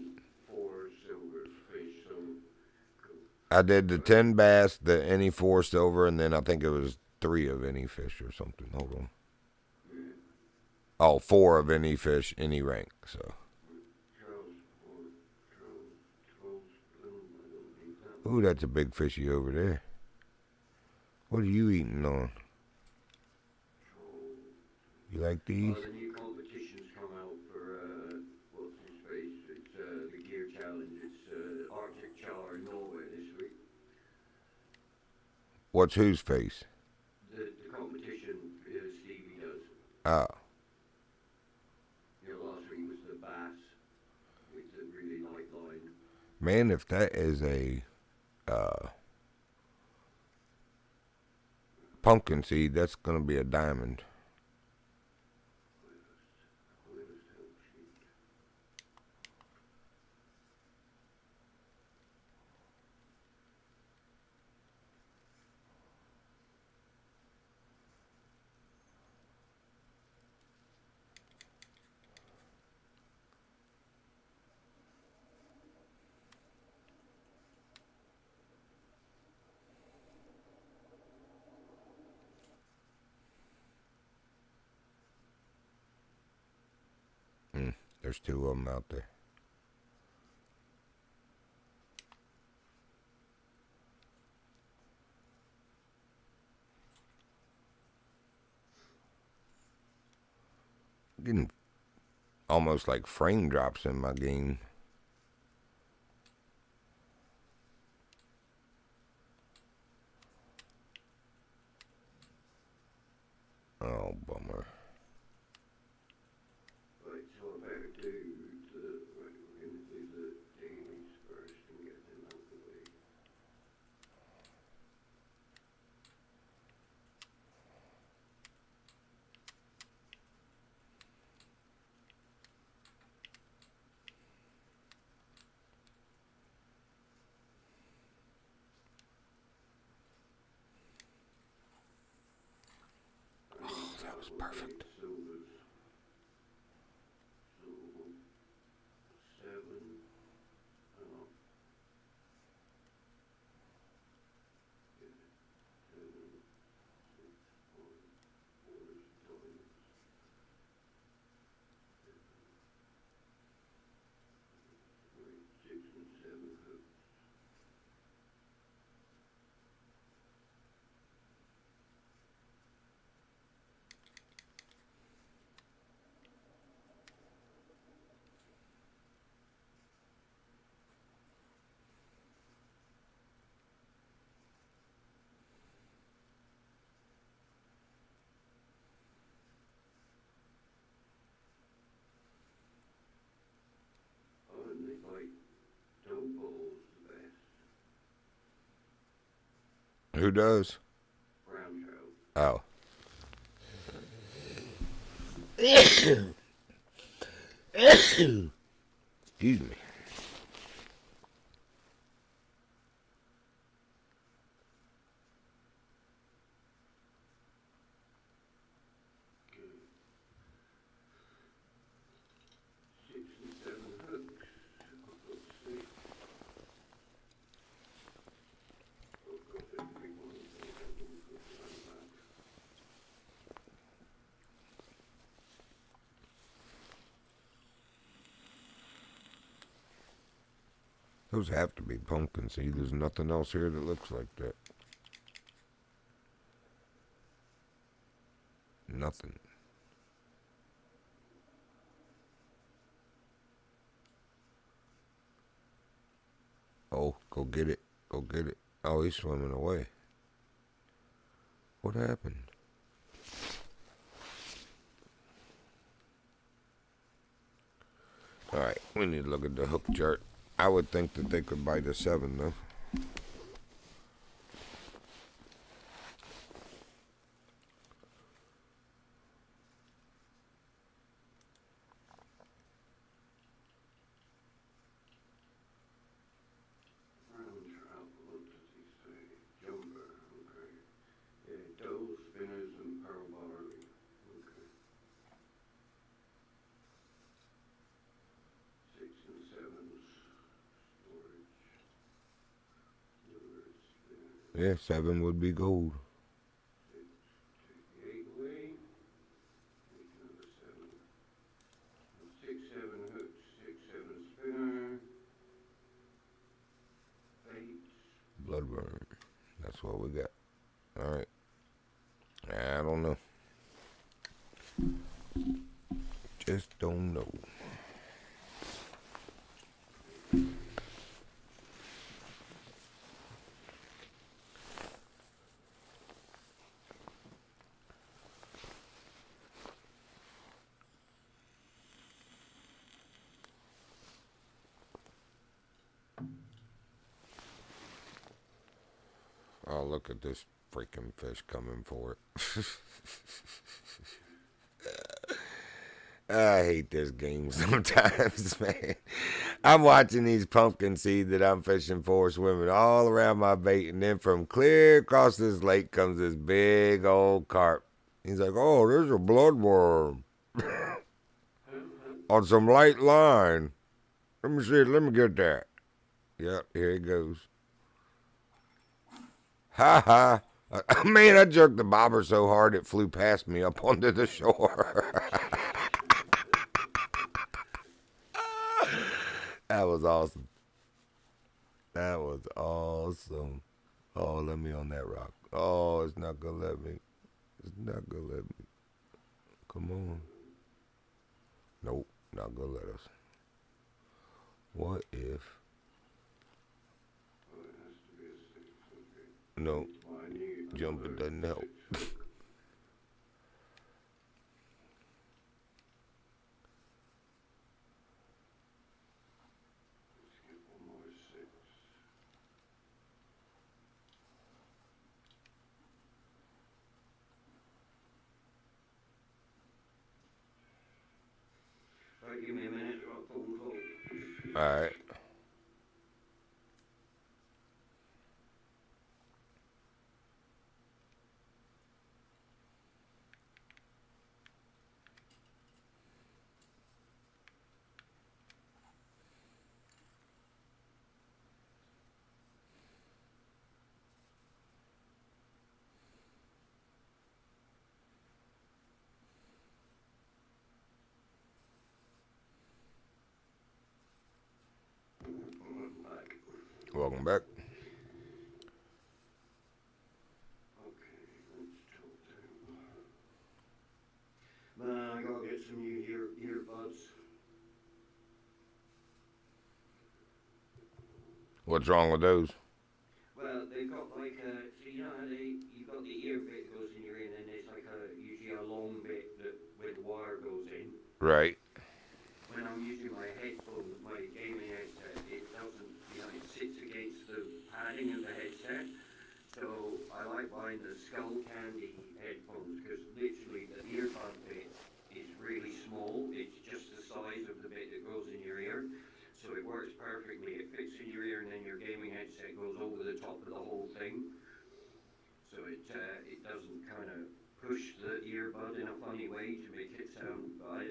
C: 4 silvers fish. So cool.
A: I did the
C: Right.
A: 10 bass, the any 4 silver, and then I think it was 3 of any fish or something. Hold on.
C: Yeah.
A: Oh, 4 of any fish, any rank. So,
C: Charles Ford, Charles Bloom. I don't need that
A: ooh,
C: one.
A: that's a big fishy over there. What are you eating on?
C: Charles.
A: You like these?
C: The new competitions come out for what's his face? It's the gear challenge. It's Arctic Char in Norway this week.
A: What's whose face?
C: The competition Stevie does.
A: Ah,
C: Last week was the bass with the really light line.
A: man, if that is a uh, pumpkin seed, that's gonna be a diamond.
C: Where's help sheet?
A: There's 2 of them out there. Getting almost like frame drops in my game. Oh, bummer.
C: Right, so I better do right, we're going to do the dailies first and get them out of the way. I need to
A: That was
C: calculate
A: perfect.
C: silvers. So 7. Oh, yeah, 7, 6, 5, 4 is diamonds. 6 and 7 hooks.
A: Who does?
C: Brown trout.
A: Oh. Excuse me.
C: Good. 6 and 7 hooks. I've got 6. I've got every one of them. I've got them for back.
A: Those have to be pumpkin seed. There's nothing else here that looks like that. Nothing. Oh, go get it. Go get it. Oh, he's swimming away. What happened? Alright, we need to look at the hook chart. I would think that they could bite a 7, though.
C: Brown trout. What does he say? Jumper. Okay. Yeah, doe, spinners, and pearl barley. Okay. 6 and 7s. Storage. Lures, spinners.
A: Yeah, 7 would be gold.
C: 6. Take the 8 away. Make another 7. 6, 7 hooks. 6, 7 spinner. 8.
A: Bloodburn. That's what we got. Alright. I don't know. Just don't know. Oh, look at this freaking fish coming for it. I hate this game sometimes, man. I'm watching these pumpkin seed that I'm fishing for swimming all around my bait, and then from clear across this lake comes this big old carp. He's like, oh, there's a bloodworm on some light line. Let me see, let me get that. Yep, here he goes. Ha ha. Man, I jerked the bobber so hard it flew past me up onto the shore. That was awesome. That was awesome. Oh, let me on that rock. Oh, it's not gonna let me. It's not gonna let me. Come on. Nope, not gonna let us. What if?
C: Oh, it has to be a 6. Okay.
A: No,
C: Well, I need
A: jumping
C: another
A: doesn't help.
C: 6 hook. Let's get one more 6. Right, give me a minute. I'll phone call.
A: All right.
C: Back.
A: Welcome back.
C: Okay, let's talk to him. Man, I gotta get some new earbuds.
A: What's wrong with those?
C: Well, they've got like a, so you know how you've got the ear bit that goes in your ear, and then there's like usually a long bit that where the wire goes in.
A: Right.
C: When I'm using my headphones, my gaming headset, it doesn't, it sits against the padding of the headset. So then your gaming headset goes over the top of the whole thing, so it doesn't kind of push the earbud in a funny way to make it sound. I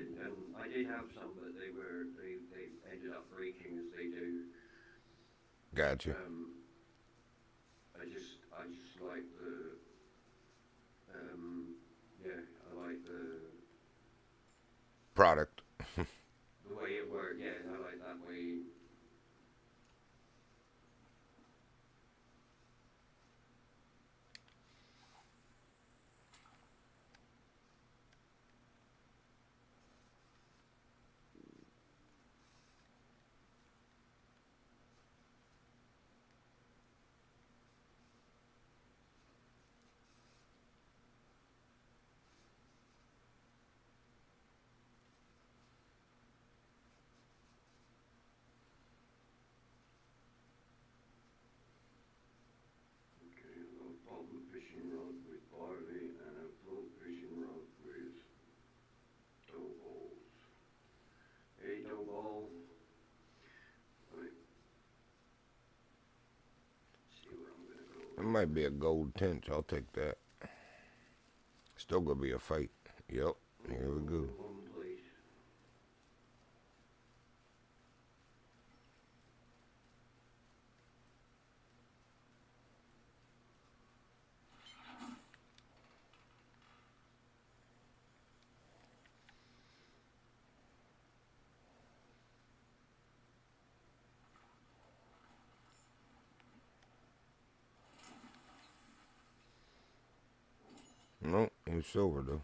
C: did have some, but they ended up breaking as they do.
A: Gotcha.
C: I just like the yeah, I like
A: Product.
C: the way it worked. Yeah, I like that way. Okay, a bottom fishing rod with barley and a float fishing rod with dough balls. Hey, dough ball. Right. See where I'm gonna
A: It
C: go.
A: might be a gold tinge. I'll take that. Still gonna be a fight. Yep. Here we go.
C: One place.
A: No, it's silver though.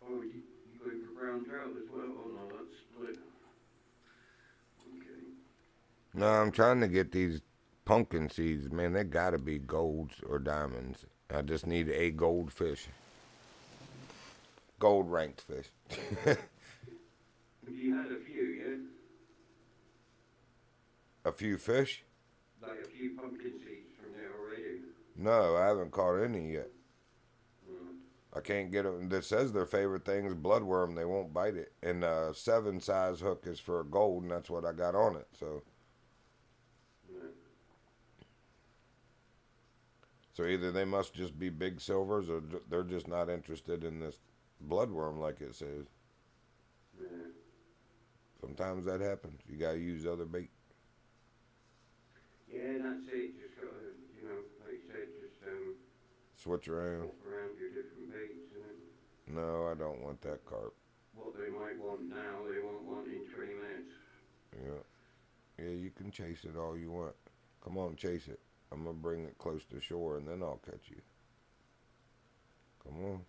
C: Oh, you going for brown trout as well? Oh no, that's split. Okay.
A: No, I'm trying to get these pumpkin seeds. Man, they gotta be golds or diamonds. I just need a goldfish. Gold ranked fish.
C: You had a few, yeah?
A: A few fish?
C: Like a few pumpkin seeds from there already.
A: No, I haven't caught any yet.
C: Mm.
A: I can't get them. That says their favorite thing is bloodworm. They won't bite it. And 7 size hook is for gold, and that's what I got on it. So
C: Yeah.
A: either they must just be big silvers, or they're just not interested in this bloodworm like it says.
C: Yeah.
A: Sometimes that happens. You gotta use other bait.
C: Yeah, that's it. Just gotta, like you said, just
A: Switch around.
C: swap around your different baits and
A: No, I don't want that carp.
C: what they might want now, they won't want in 20 minutes.
A: Yeah. Yeah, you can chase it all you want. Come on, chase it. I'm gonna bring it close to shore and then I'll catch you. Come on.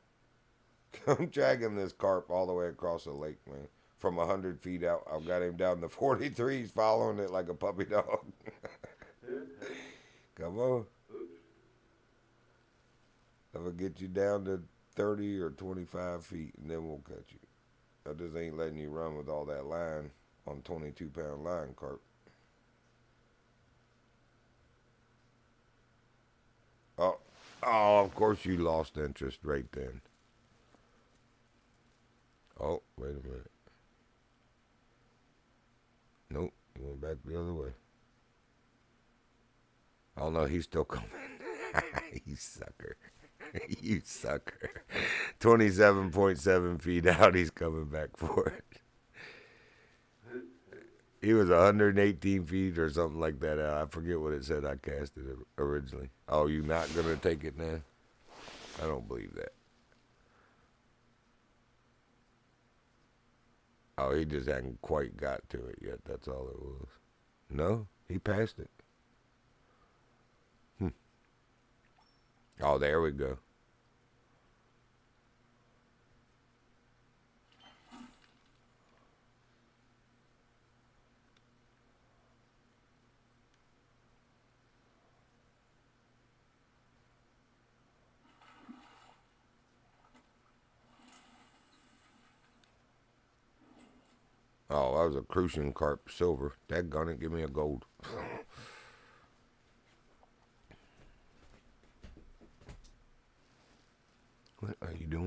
A: I'm dragging this carp all the way across the lake, man. From 100 feet out. I've got him down to 43. He's following it like a puppy dog. Come on.
C: Oops.
A: I'm gonna get you down to 30 or 25 feet and then we'll catch you. I just ain't letting you run with all that line on 22-pound line, carp. Oh, of course you lost interest right then. Oh, wait a minute. Nope, he went back the other way. Oh no, he's still coming. You sucker. You sucker. 27.7 feet out, he's coming back for it. He was 118 feet or something like that out. I forget what it said I casted originally. Oh, you not going to take it now? I don't believe that. Oh, he just hadn't quite got to it yet. That's all it was. No, he passed it. Oh, there we go. Oh, that was a Crucian carp silver. Daggone it, give me a gold.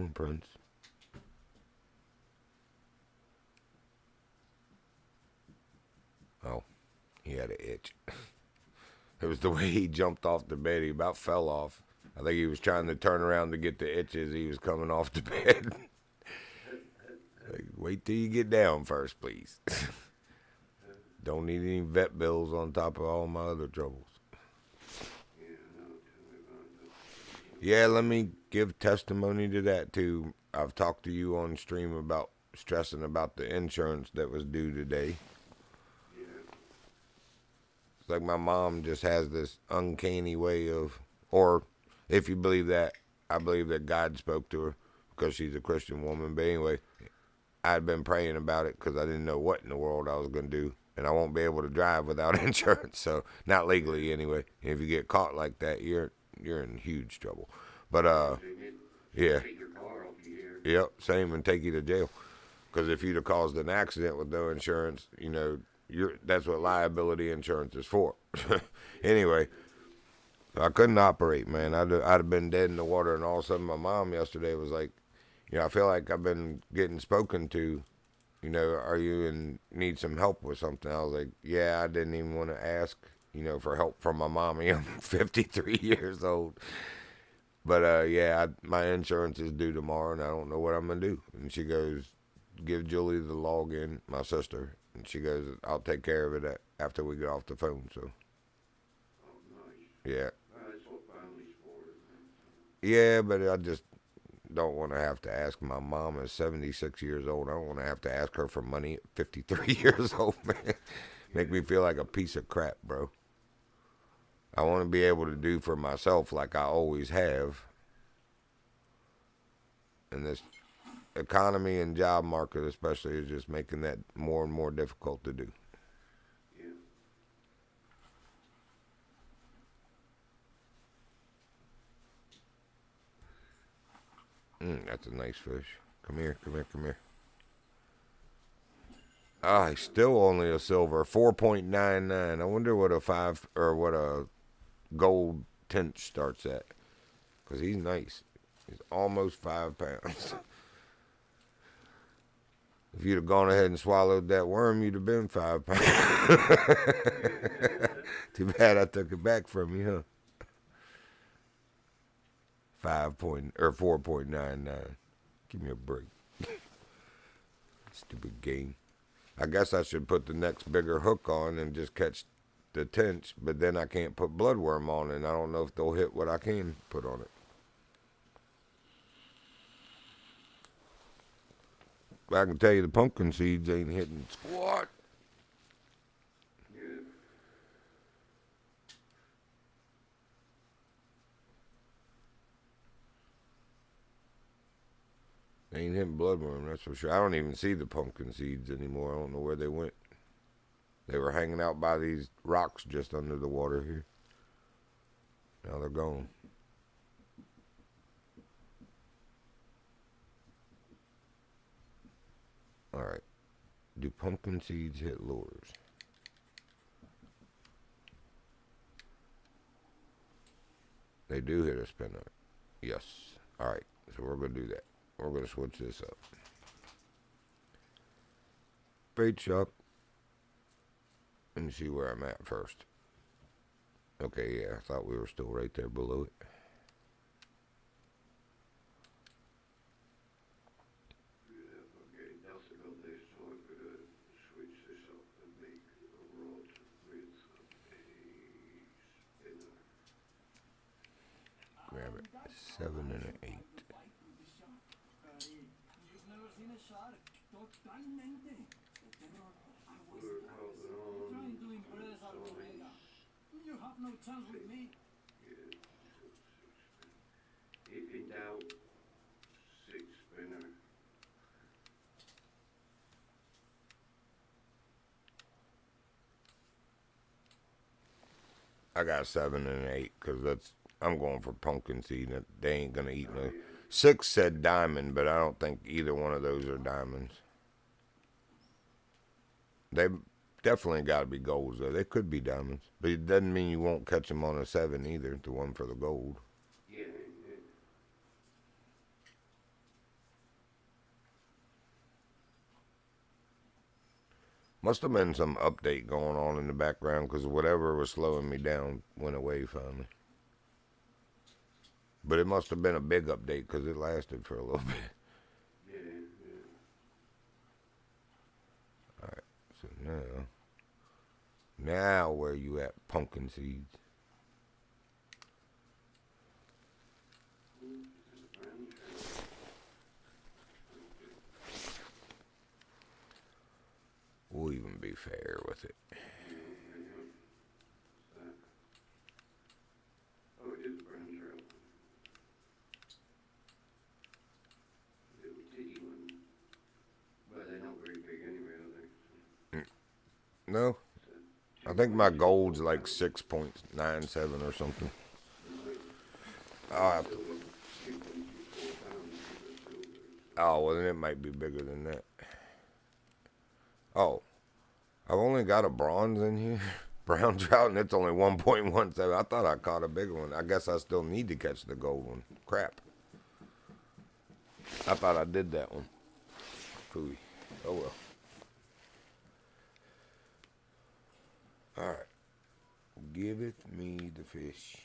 A: doing, Prince? Oh, he had an itch. It was the way he jumped off the bed. He about fell off. I think he was trying to turn around to get the itches. He was coming off the bed. Like, wait till you get down first, please. Don't need any vet bills on top of all my other troubles. Yeah, let me give testimony to that too. I've talked to you on stream about stressing about the insurance that was due today. It's like my mom just has this uncanny way of, or if you believe that, I believe that God spoke to her because she's a Christian woman. But anyway, I'd been praying about it because I didn't know what in the world I was going to do. And I won't be able to drive without insurance. So, not legally anyway. And if you get caught like that, you're in huge trouble. But, yeah. Yep, same, and take you to jail. Because if you'd have caused an accident with no insurance, you know, that's what liability insurance is for. Anyway, I couldn't operate, man. I'd have been dead in the water. And all of a sudden, my mom yesterday was like, you know, I feel like I've been getting spoken to. You know, are you in need some help with something? I was like, yeah, I didn't even want to ask, you know, for help from my mommy. I'm 53 years old. But, yeah, my insurance is due tomorrow, and I don't know what I'm going to do. And she goes, give Julie the login, my sister. And she goes, I'll take care of it after we get off the phone. So, yeah. Yeah, but I just don't want to have to ask. My mom is 76 years old. I don't want to have to ask her for money at 53 years old, man. Make me feel like a piece of crap, bro. I want to be able to do for myself like I always have. And this economy and job market especially is just making that more and more difficult to do. That's a nice fish. Come here, come here, come here. Ah, he's still only a silver, 4.99. I wonder what a gold tench starts at. Because he's nice. He's almost 5 pounds. If you'd have gone ahead and swallowed that worm, you'd have been 5 pounds. Too bad I took it back from you, huh? 4.99. Give me a break. Stupid game. I guess I should put the next bigger hook on and just catch the tench, but then I can't put bloodworm on it, and I don't know if they'll hit what I can put on it. I can tell you the pumpkin seeds ain't hitting squat. They ain't hitting bloodworm, that's for sure. I don't even see the pumpkin seeds anymore. I don't know where they went. They were hanging out by these rocks just under the water here. Now they're gone. Alright. Do pumpkin seeds hit lures? They do hit a spinner. Yes. Alright. So we're going to do that. We're going to switch this up. Bait shop. Let me see where I'm at first. Okay, yeah, I thought we were still right there below it. Grab it. 7 and an 8.
B: You've never seen a shark. Totalmente. Trying to impress our colega. You have no chance with me.
C: If in doubt, 6 spinner.
A: I got 7 and an 8 because I'm going for pumpkin seed. They ain't gonna eat no. 6 said diamond, but I don't think either one of those are diamonds. They definitely got to be golds though. They could be diamonds, but it doesn't mean you won't catch them on a 7 either. The one for the gold.
C: Yeah.
A: Must have been some update going on in the background because whatever was slowing me down went away finally. But it must have been a big update because it lasted for a little bit.
C: Yeah, yeah.
A: Alright, so now where you at, pumpkin seeds? We'll even be fair with it.
C: Oh, it is a brown trout. Little titty one. Well, they're not very big anyway, are they?
A: No? I think my gold's like 6.97 or something. Oh, well, then it might be bigger than that. Oh, I've only got a bronze in here. Brown trout, and it's only 1.17. I thought I caught a bigger one. I guess I still need to catch the gold one. Crap. I thought I did that one. Phooey. Oh, well. Alright. Giveth me the fish.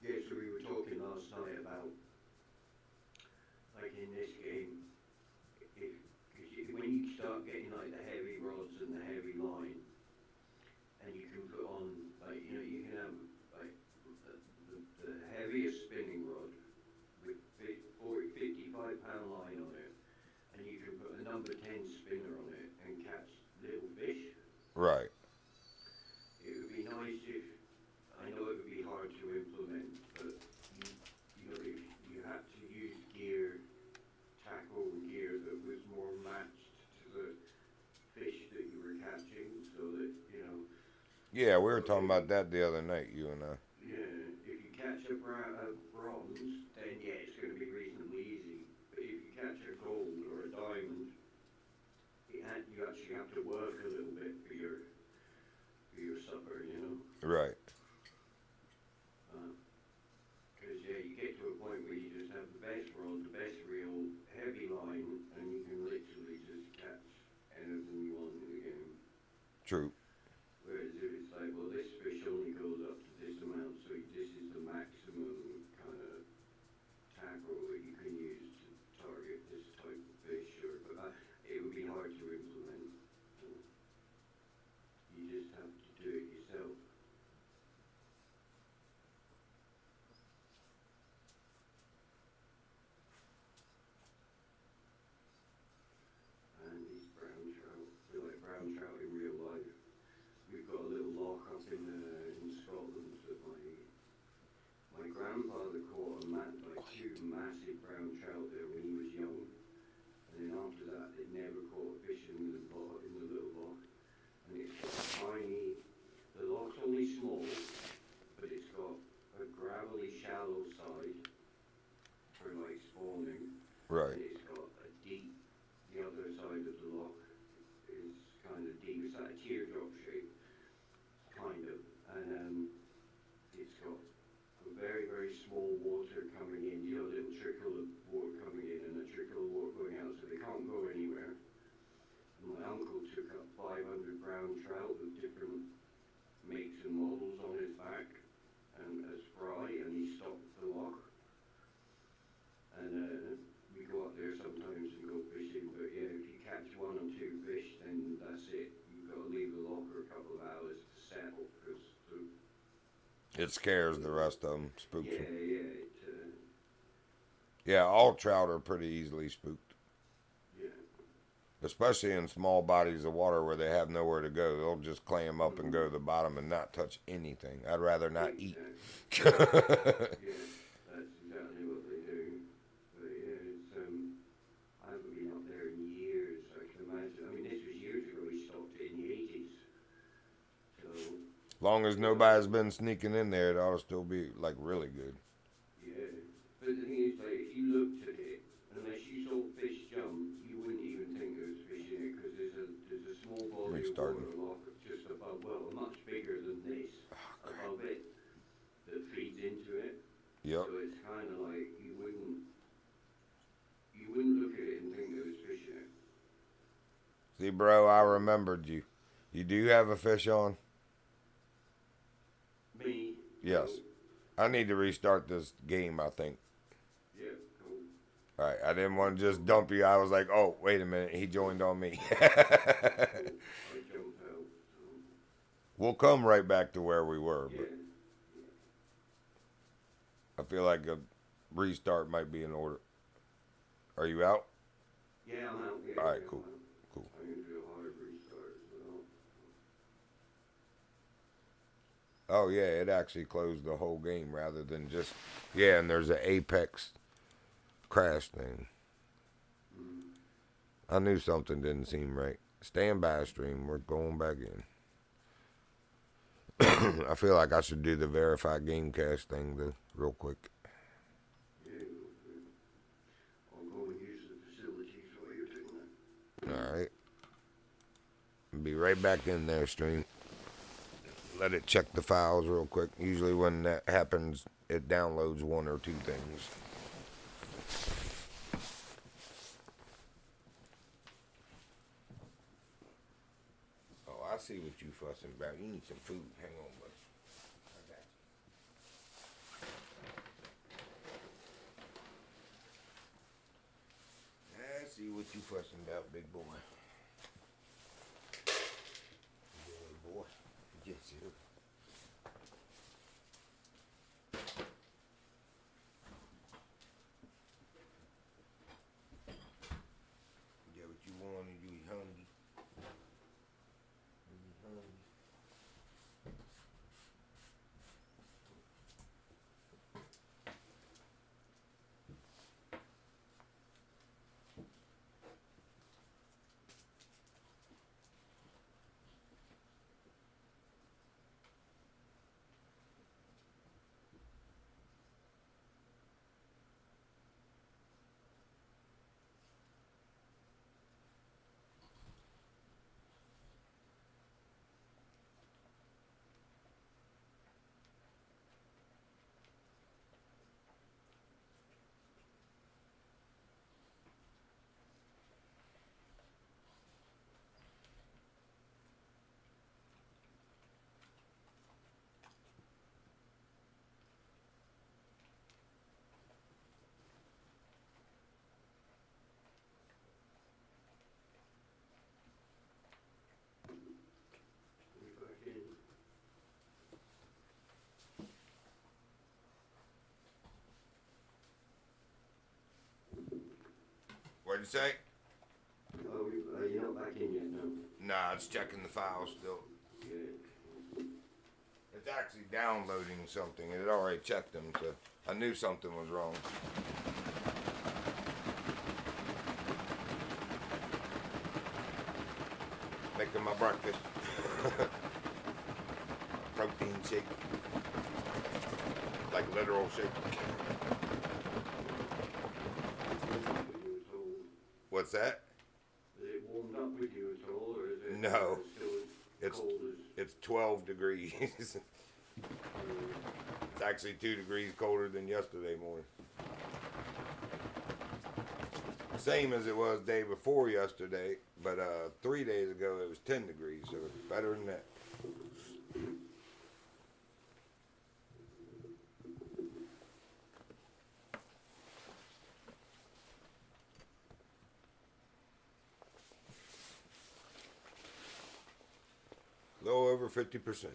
C: Yeah, so we were talking last night about, like in this game, when you start getting like the heavy rods and the heavy line, and you can put on, like, you know, you can have like the heaviest spinning rod with 55 pound line on it, and you can put a number 10 spinner on it and catch little fish.
A: Right.
C: It would be nice if, I know it would be hard to implement, but you know, if you had to use gear, tackle and gear that was more matched to the fish that you were catching, so that, you know.
A: Yeah, we were talking about that the other night, you and I.
C: Yeah, if you catch a bronze, then yeah, it's going to be reasonably easy. But if you catch a gold or a diamond, you actually have to work a little bit for your supper, you know.
A: Right.
C: Because yeah, you get to a point where you just have the best rod, the best reel, heavy line, and you can literally just catch anything you want in the game.
A: True.
C: Whereas if it's like, well, this fish only goes up to this amount, so this is the maximum kind of tackle that you can use to target this type of fish, but it would be hard to implement. You just have to do it yourself. And these brown trout, they're like brown trout in real life. We've got a little loch up in Scotland that my grandfather caught like two massive brown trout there when he was young, and then after that they never caught a fish in the little loch, and it's got tiny. The loch's only small, but it's got a gravelly shallow side for like spawning.
A: Right.
C: And it's got a deep. The other side of the loch is kind of deep. It's like a teardrop shape, kind of, and it's got a very, very small water coming in, you know, a little trickle of water coming in and a trickle of water going out, so they can't go anywhere. And my uncle took up 500 brown trout with different makes and models on his back and as fry, and he stopped the loch. And we go up there sometimes and go fishing, but yeah, if you catch one or two fish, then that's it. You've got to leave the loch for a couple of hours to settle, because
A: It scares the rest of them. Spooks
C: yeah,
A: them.
C: yeah,
A: Yeah, all trout are pretty easily spooked.
C: yeah.
A: Especially in small bodies of water where they have nowhere to go. They'll just clam up and go to the bottom and not touch anything. I'd rather not eat.
C: Yeah, that's exactly what they do. But yeah, it's
A: long as nobody's been sneaking in there, it ought to still be like really good.
C: Yeah. But the thing is, like, if you looked at it, unless you saw fish jump, you wouldn't even think there was fish in it because there's a small body of
A: Restarting.
C: water like just above, well, much bigger than this above it that feeds into it.
A: Yep.
C: So it's kind of like you wouldn't look at it and think there was fish in it.
A: See, bro, I remembered you. You do have a fish on?
C: Me?
A: Yes. I need to restart this game, I think.
C: Yeah, cool.
A: Alright, I didn't want to just dump you. I was like, oh, wait a minute. He joined on me.
C: I jumped out. So.
A: We'll come right back to where we were,
C: Yeah.
A: but I feel like a restart might be in order. Are you out?
C: Yeah, I'm out. Yeah,
A: Alright,
C: yeah,
A: cool.
C: I'm out.
A: Cool.
C: I'm going to do a hard restart as well.
A: Oh, yeah, it actually closed the whole game rather than just... Yeah, and there's an Apex crash thing. I knew something didn't seem right. Stand by, stream. We're going back in. I feel like I should do the verified Gamecast thing, though, real quick.
C: Yeah, I'll go and use the facilities while you're doing that.
A: Alright. Be right back in there, stream. Let it check the files real quick. Usually when that happens, it downloads one or two things. Oh, I see what you fussing about. You need some food. Hang on, bud. I got you. I see what you fussing about, big boy. Yeah, boy. Yes, sir. Get what you want and you hungry. You hungry.
C: We're back in.
A: What'd you say?
C: Oh, you're not back in yet, no?
A: Nah, it's checking the files still.
C: Yeah.
A: It's actually downloading something. It had already checked them, so I knew something was wrong. Making my breakfast. Protein shake. Like literal shake. What's that?
C: Is it warmed up with you at all, or is it
A: No.
C: still
A: It's
C: cold as...
A: it's 12 degrees. It's actually 2 degrees colder than yesterday morning. Same as it was day before yesterday, but 3 days ago it was 10 degrees, so it's better than that. Low over 50%.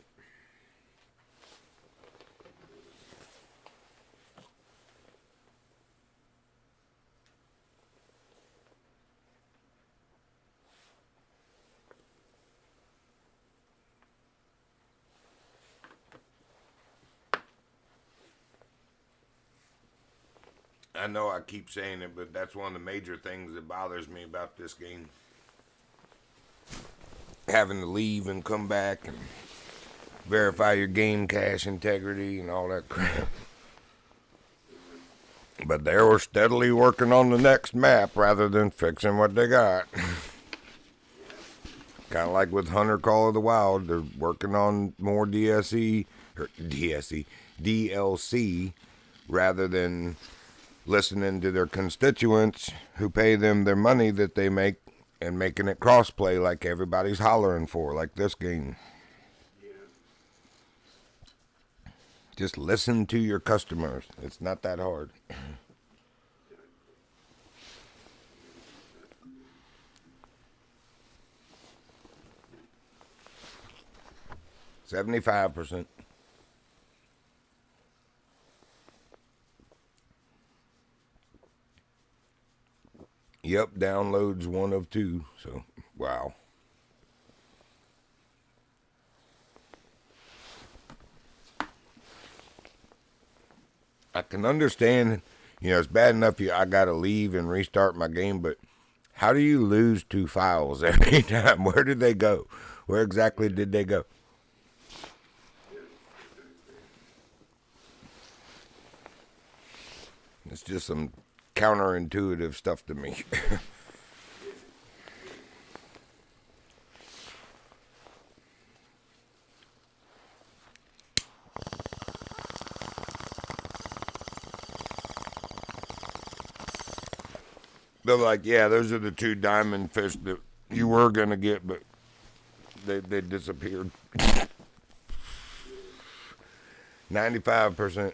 A: I know I keep saying it, but that's one of the major things that bothers me about this game. Having to leave and come back and verify your game cache integrity and all that crap. But they were steadily working on the next map rather than fixing what they got. Kind of like with Hunter Call of the Wild, they're working on more DLC, rather than listening to their constituents who pay them their money that they make and making it crossplay like everybody's hollering for, like this game. Just listen to your customers. It's not that hard. 75%. Yep, downloads 1 of 2. So, wow. I can understand, it's bad enough I gotta leave and restart my game, but how do you lose 2 files every time? Where did they go? Where exactly did they go? It's just some counterintuitive stuff to me. They're like, yeah, those are the 2 diamond fish that you were going to get, but they disappeared. 95%.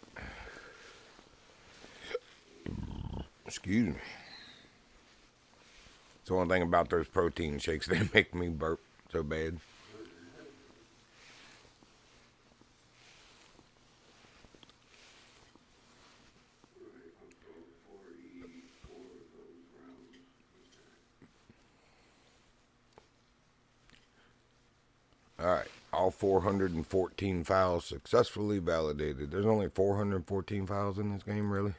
A: Excuse me. It's the one thing about those protein shakes. They make me burp so bad. Alright, all 414 files successfully validated. There's only 414 files in this game, really?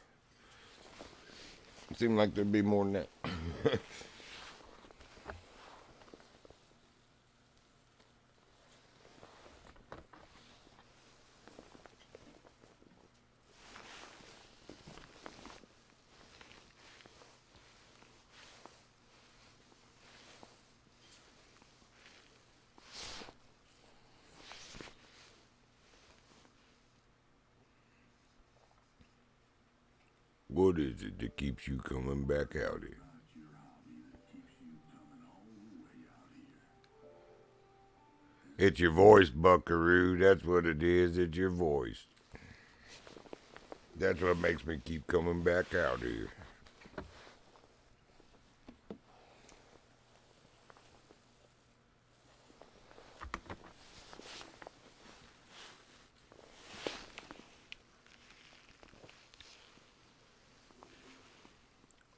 A: It seemed like there'd be more than that. What is it that keeps you coming back out here? It's your voice, buckaroo. That's what it is. It's your voice. That's what makes me keep coming back out here.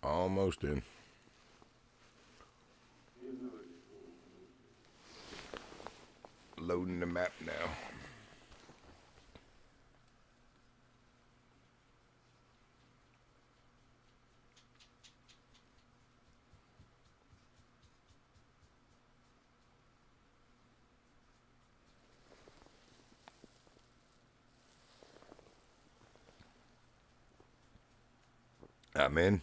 A: Almost in. Loading the map now. I'm in.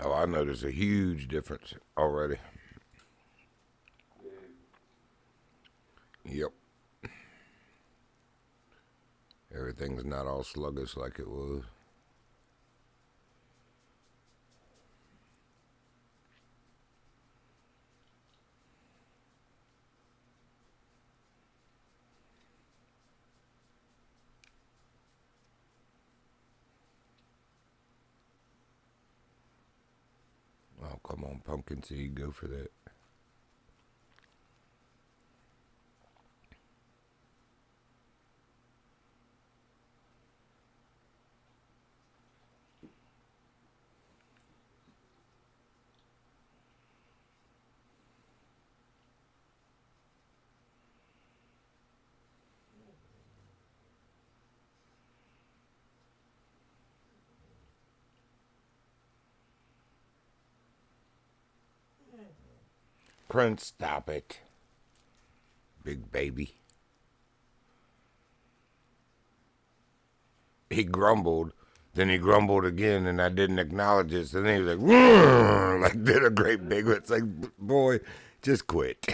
A: Oh, I noticed a huge difference already. Yep. Everything's not all sluggish like it was. Oh, come on, pumpkin seed, go for that. Prince, stop it. Big baby. He grumbled. Then he grumbled again, and I didn't acknowledge it. So then he was like, "Whoa," like did a great big. It's like, boy, just quit.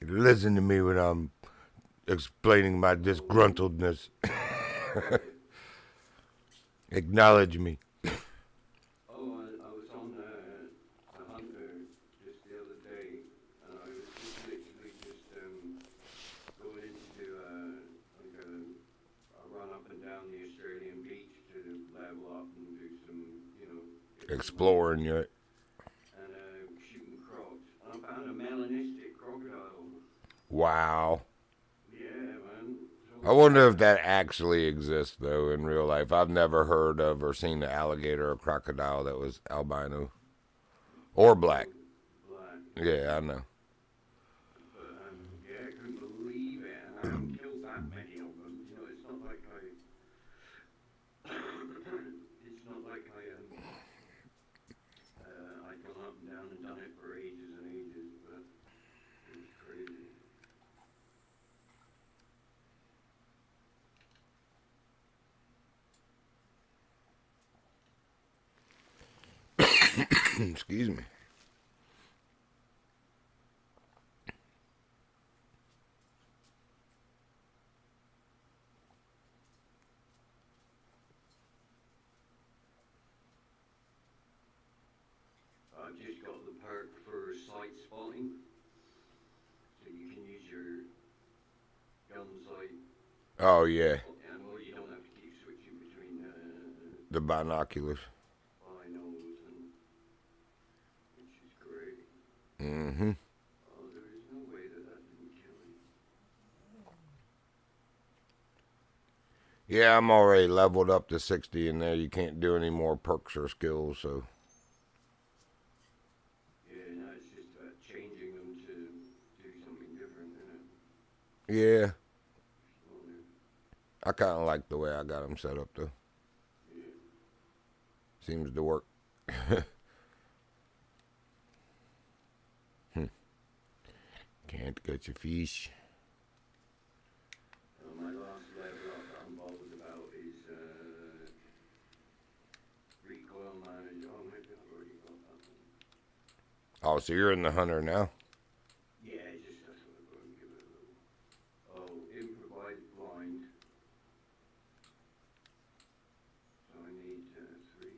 A: Listen to me when I'm explaining my disgruntledness. Acknowledge me.
C: Oh, I was on the Hunter just the other day, and I was just literally just going in to do like a run up and down the Australian beach to level up and do some, you know,
A: Exploring you.
C: and shooting crocs. And I found a melanistic crocodile.
A: Wow.
C: Yeah, man.
A: I wonder if that actually exists, though, in real life. I've never heard of or seen an alligator or crocodile that was albino. Or black.
C: Black.
A: Yeah, I know.
C: But yeah, I couldn't believe it. And I haven't killed that many of them. You know, it's not like it's not like I'd gone up and down and done it for ages and ages, but it was crazy.
A: Excuse me.
C: I've just got the perk for sight spotting, so you can use your gun sight,
A: Oh, yeah.
C: and well, you don't have to keep switching between
A: The binoculars.
C: binos, and which is great.
A: Mm-hmm.
C: Oh, there is no way that that didn't kill him.
A: Yeah, I'm already leveled up to 60 in there. You can't do any more perks or skills, so.
C: Yeah, no, it's just about changing them to do something different, isn't it?
A: Yeah.
C: Well,
A: I kind of like the way I got them set up, though.
C: yeah.
A: Seems to work. Can't catch a fish.
C: My last level up that I'm bothered about is recoil manager. Oh, maybe I've already got that one.
A: Oh, so you're in the hunter now?
C: Yeah, it's just that's what I've got to give it a little. Oh, improvised blind. So I need 3,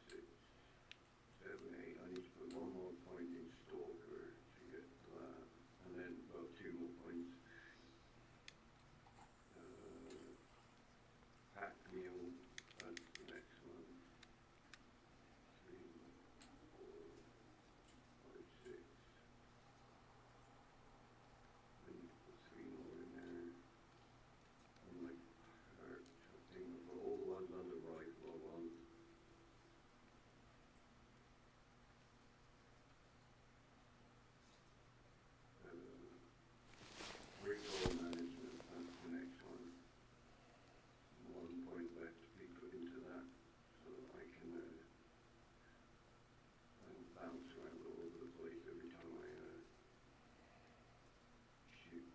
C: 6, 7, 8. I need to put one more point in stalker to get that, and then well 2 more points. Pack mule. That's the next one. 3, 4, 5, 6. I need to put 3 more in there. I'm like hurt. I think I've got all the ones on the rifle I want. Recoil management, that's the next one. 1 point left to be put into that, so that I can bounce around all over the place every time I shoot.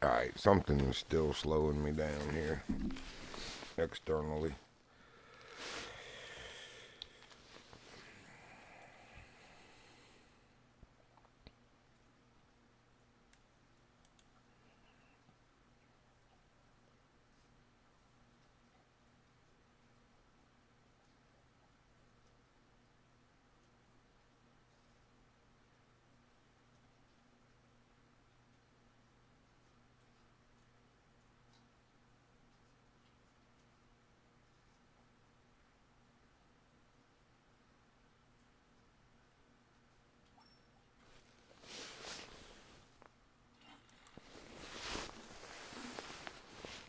A: Alright, something's still slowing me down here. Externally.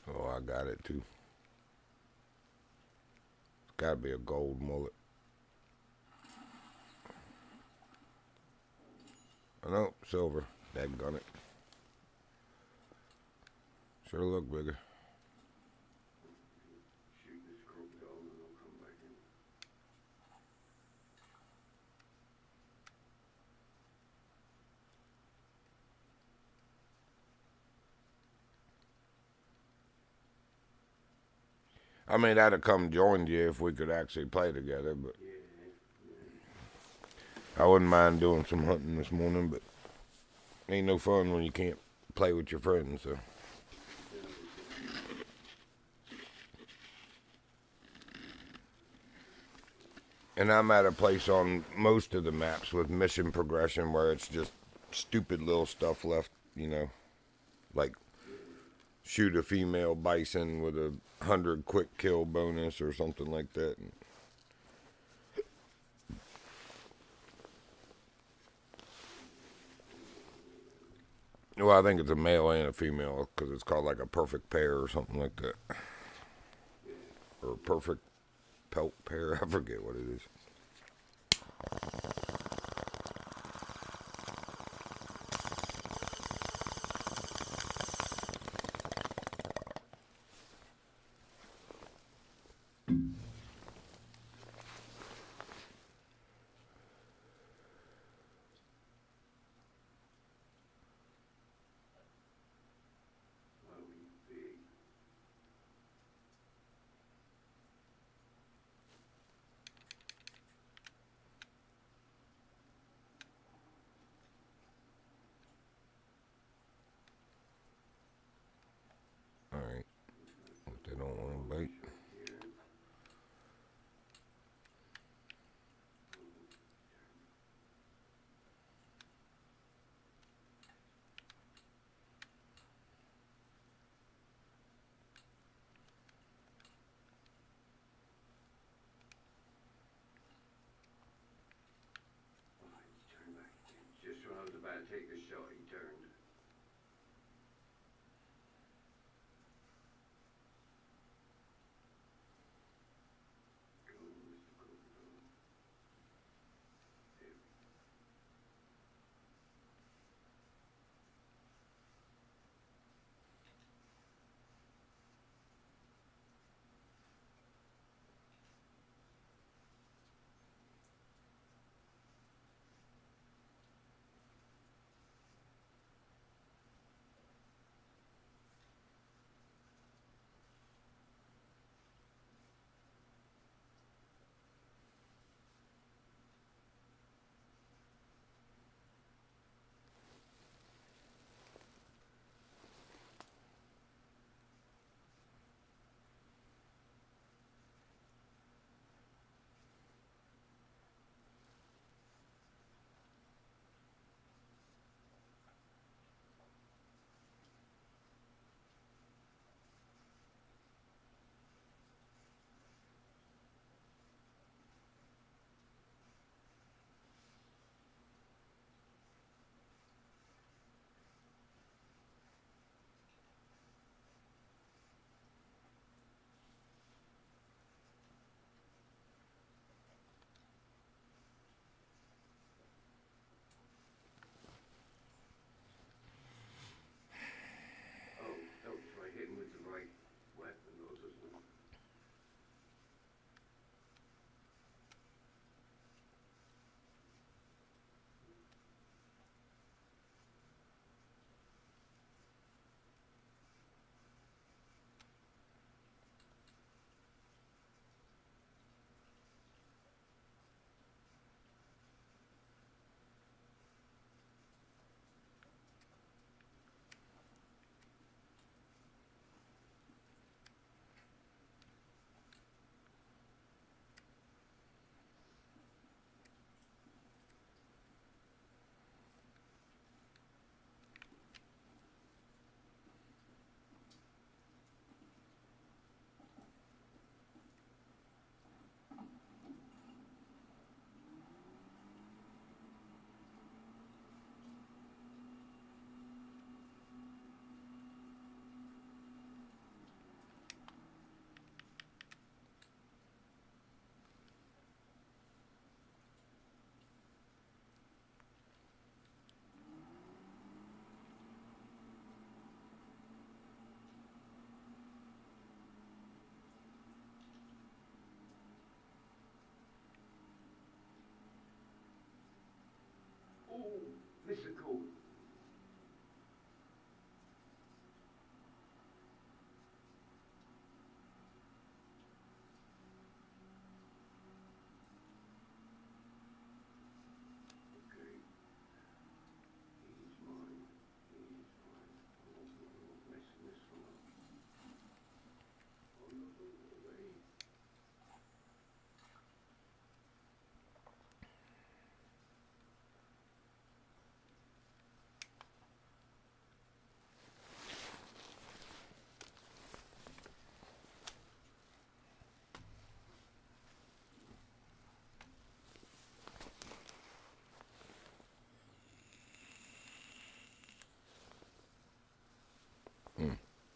A: Oh, I got it too. It's gotta be a gold mullet. Oh, no, silver. Daggone it. Sure look bigger.
C: Shoot this crocodile and then I'll come back in.
A: I mean, I'd have come joined you if we could actually play together, but I wouldn't mind doing some hunting this morning, but ain't no fun when you can't play with your friends, so. And I'm at a place on most of the maps with mission progression where it's just stupid little stuff left, like shoot a female bison with 100 quick kill bonus or something like that. Well, I think it's a male and a female because it's called like a perfect pair or something like that. Or a perfect pelt pair. I forget what it is.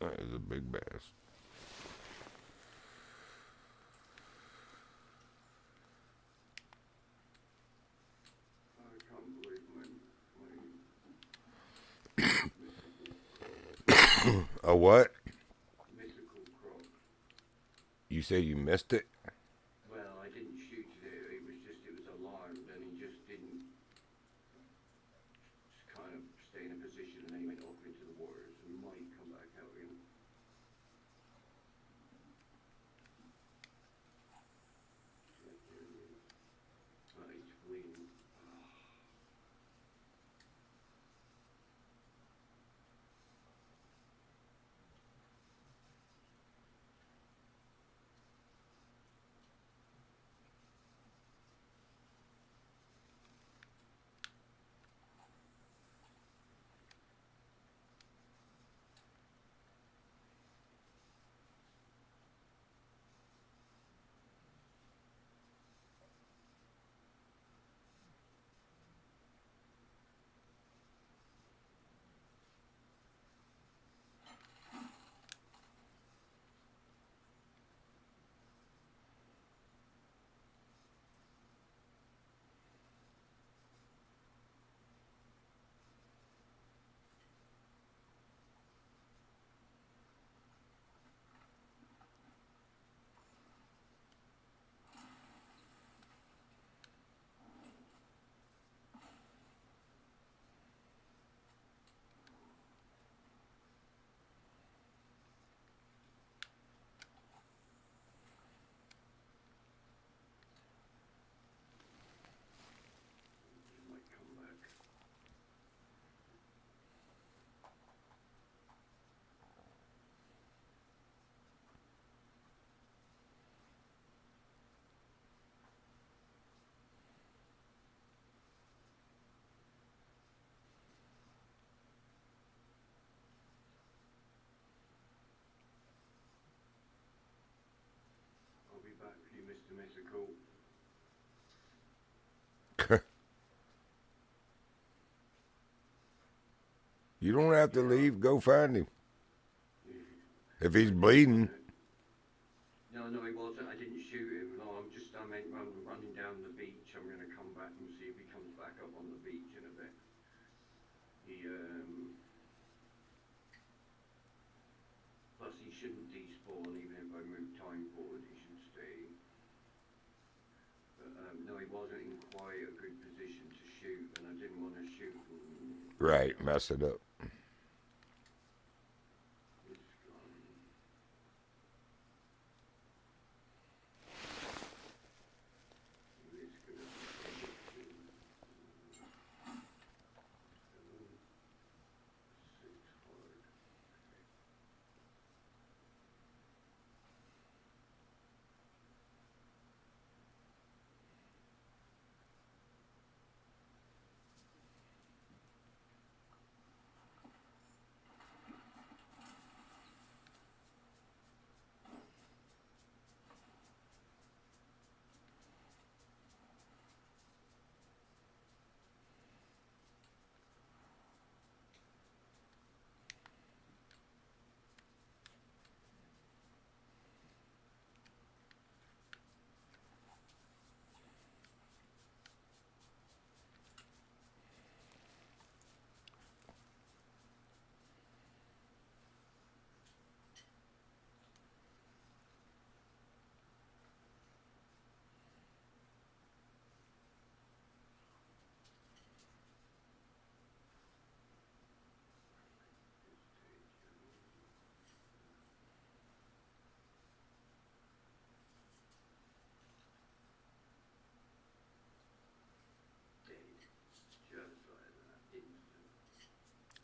A: That is a big bass.
C: I can't believe
A: A what?
C: mythical croc.
A: You say you missed it?
C: Well, I didn't shoot it. It was alarmed, and he just didn't kind of stay in a position, and then he went off into the water. So he might come back out again. He's fleeing. He might come back. I'll be back for you, Mr. Mythical.
A: You don't have to leave. Go find him. If he's bleeding.
C: No, he wasn't. I didn't shoot him. No, I meant running down the beach. I'm going to come back and see if he comes back up on the beach in a bit. Plus he shouldn't despawn even if I move time forward. He should stay. But no, he wasn't in quite a good position to shoot, and I didn't want to shoot him.
A: Right, mess it up.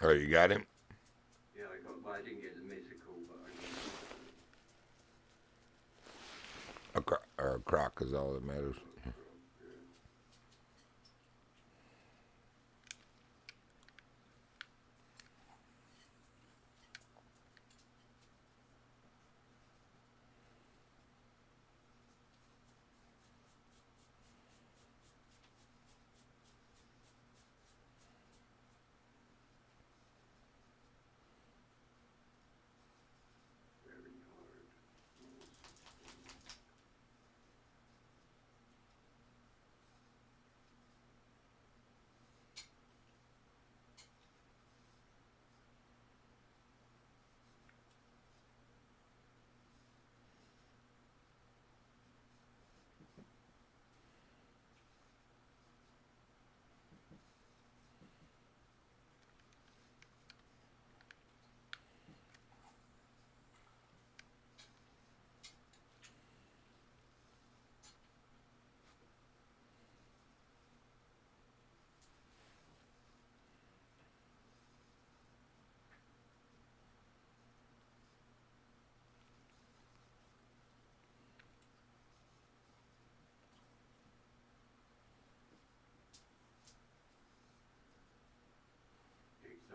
A: Oh, you got him?
C: Yeah, I didn't get the mythical, but I got
A: A croc is all that matters.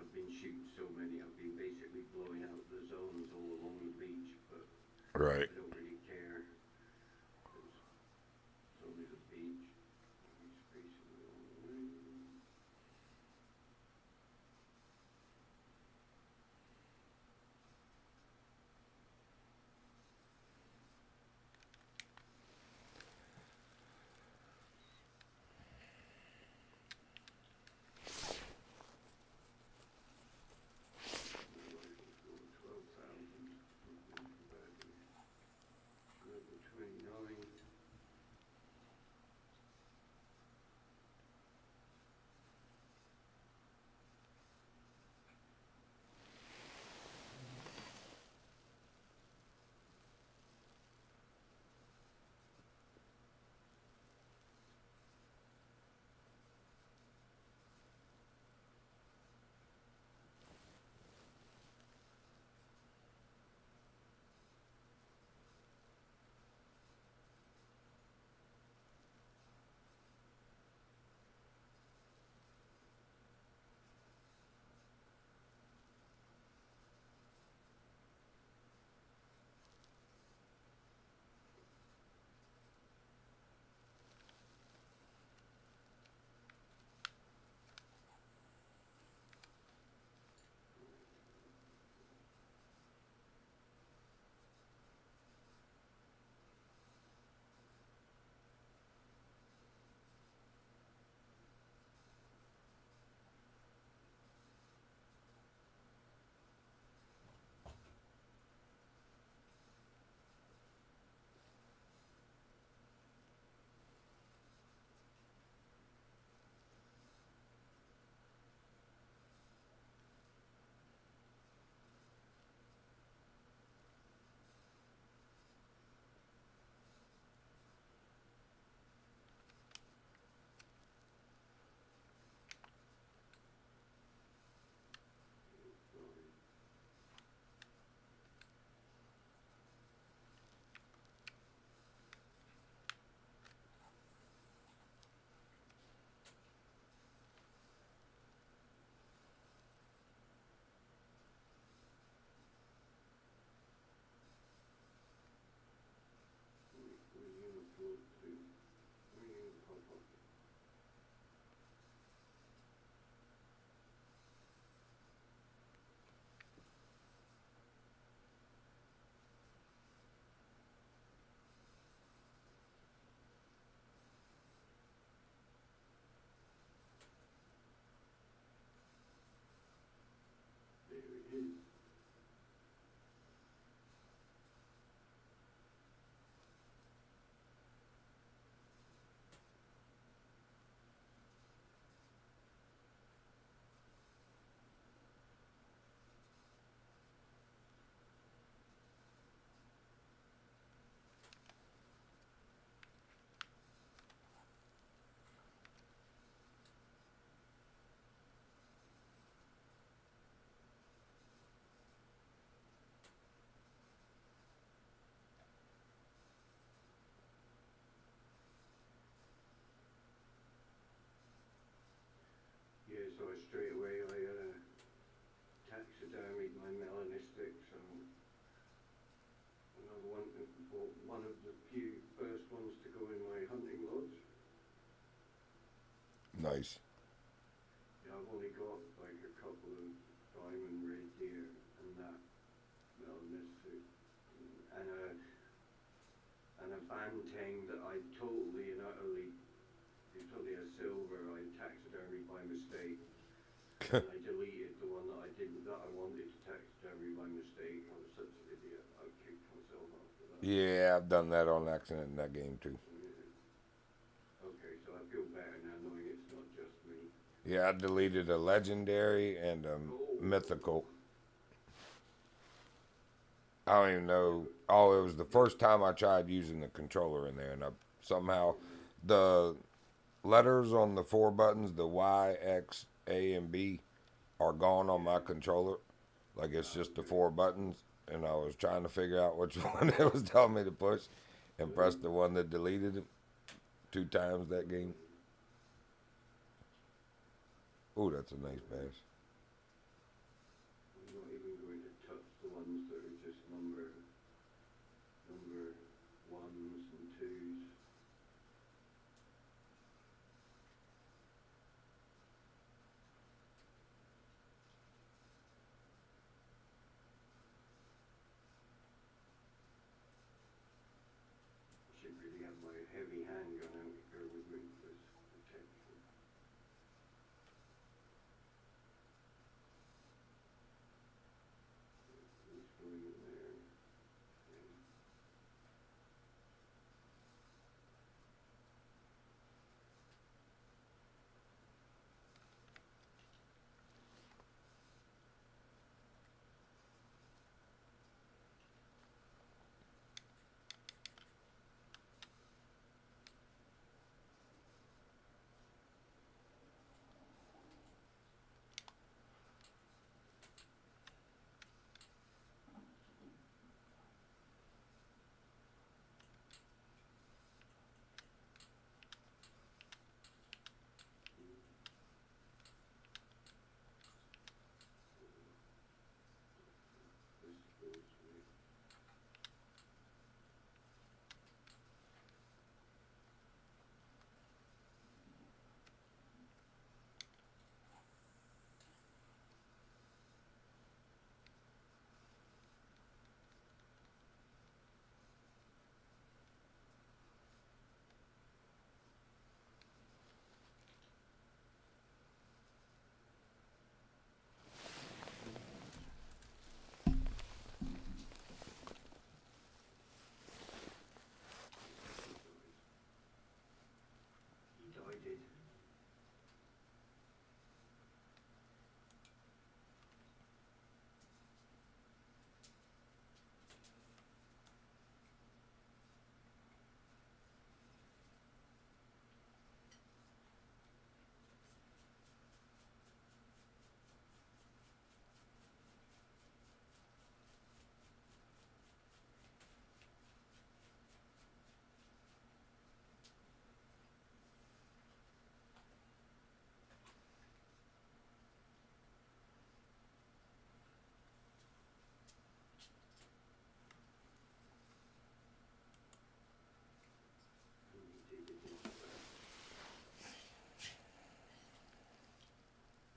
C: I've been shooting so many, I've been basically blowing out the zones all along the beach, but
A: Right.
C: I don't really care. It's only the beach. I'm spacing it all the way. Level 29. There it is. Yeah, so straight away I taxidermied my melanistic, so another one, well, one of the few first ones to go in my hunting lodge.
A: Nice.
C: Yeah, I've only got like a couple of diamond red deer and that melanistic, and a banteng that I totally and utterly, it's only a silver, I taxidermied by mistake. And I deleted the one that I wanted to taxidermy by mistake. I was such an idiot. I kicked myself after that.
A: Yeah, I've done that on accident in that game too.
C: Yeah. Okay, so I feel better now knowing it's not just me.
A: Yeah, I deleted a legendary and a mythical. I don't even know. Oh, it was the first time I tried using the controller in there, and somehow the letters on the four buttons, the Y, X, A, and B, are gone on my controller. Like it's just the four buttons, and I was trying to figure out which one it was telling me to push, and pressed the one that deleted it 2 times that game. Ooh, that's a nice pass.
C: heavy handgun out to go with me for protection. It's going in there. Okay. This goes with he died it. And he did it into that.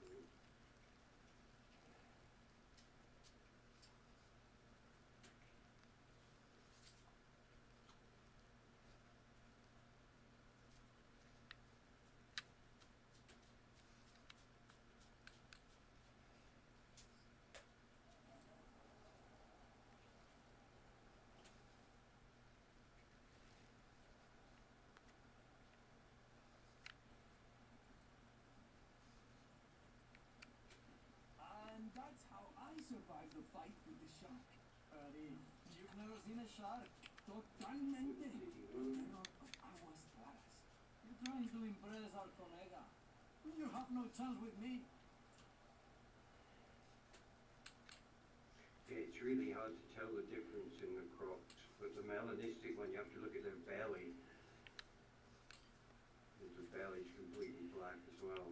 C: Right.
B: And that's how I survived the fight with the shark. You've never seen a shark. Totalmente. Terror of aguas claras. You're trying to impress our colega. You have no chance with me.
C: Yeah, it's really hard to tell the difference in the crocs, but the melanistic one, you have to look at their belly. Because the belly's completely black as well.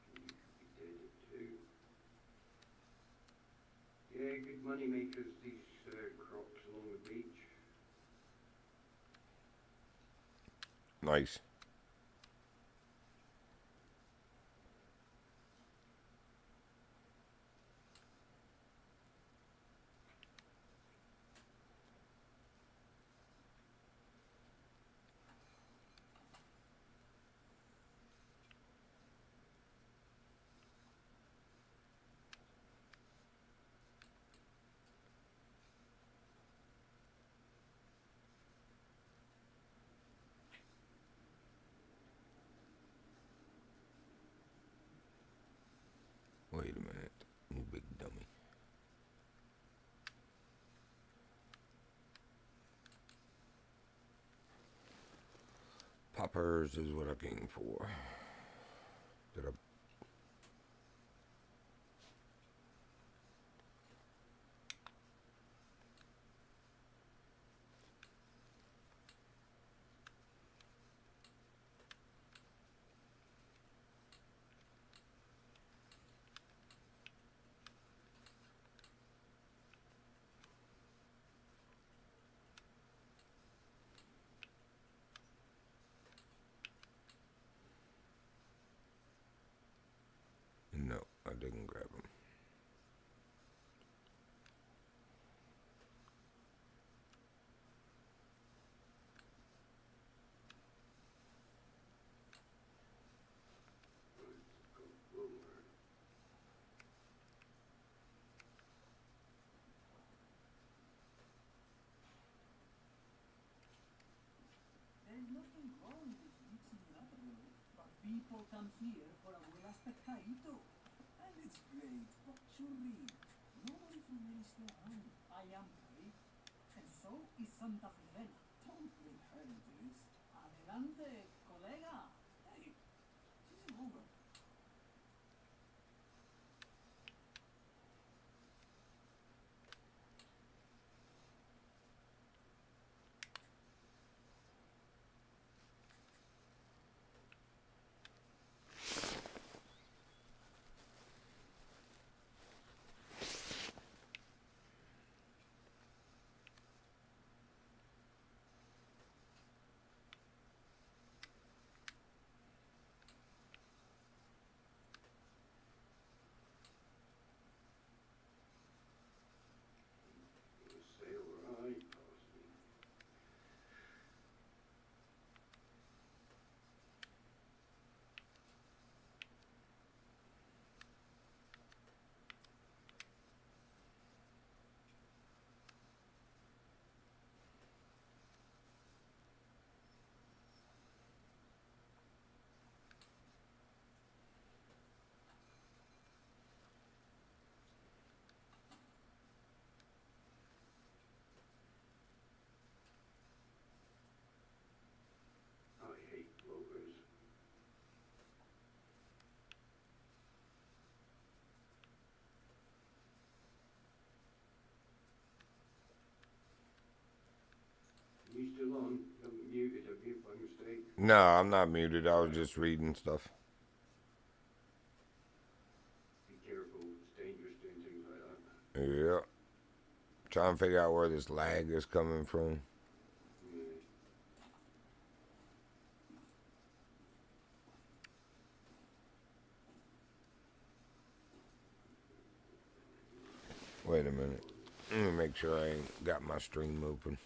C: You could be dead too. Yeah, good money makers, these crocs along the beach.
A: Nice. Poppers is what I came for. Did I? No, I didn't grab them.
B: There's nothing wrong with mixing it up a little, but people come here for a buenas pescadito. And it's great, but churri. Nobody from here is still around. I am Perry, and so is Santa Filena. Don't make her into this. Adelante, colega. Hey, this isn't over.
C: Sail right past me. I hate floaters. You still on? I'm muted, have you, by mistake?
A: No, I'm not muted. I was just reading stuff.
C: Be careful, it's dangerous doing things like that.
A: Yeah. Trying to figure out where this lag is coming from.
C: Yeah.
A: Wait a minute. Let me make sure I ain't got my stream open.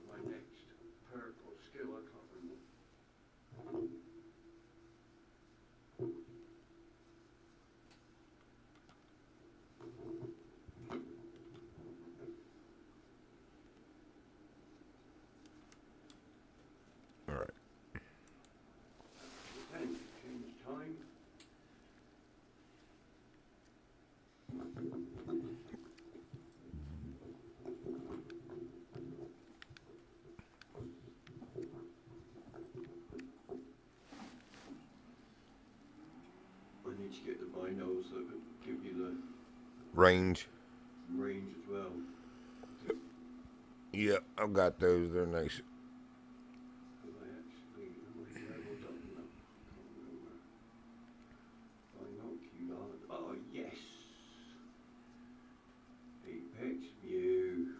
C: My next perk or skill, I can't remember.
A: Alright.
C: Change time. I need to get the binos that would give you the
A: Range.
C: range as well.
A: Yep, I've got those. They're nice.
C: Have I actually leveled up enough? I can't remember. Binocular. Oh yes! Apex View.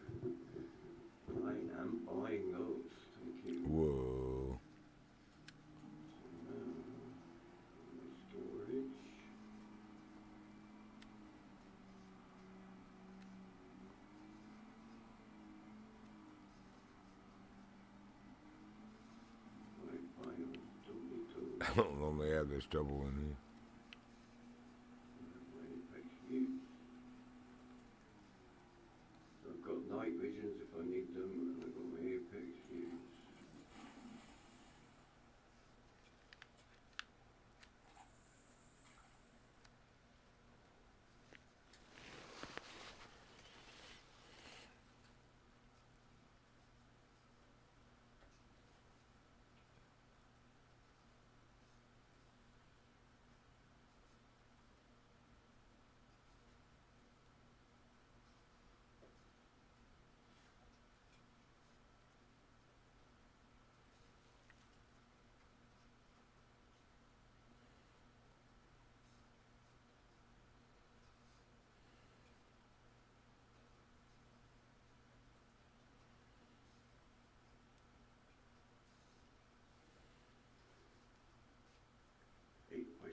C: I am buying those. Thank you.
A: Whoa.
C: Storage.
A: I don't normally have this trouble in here.
C: So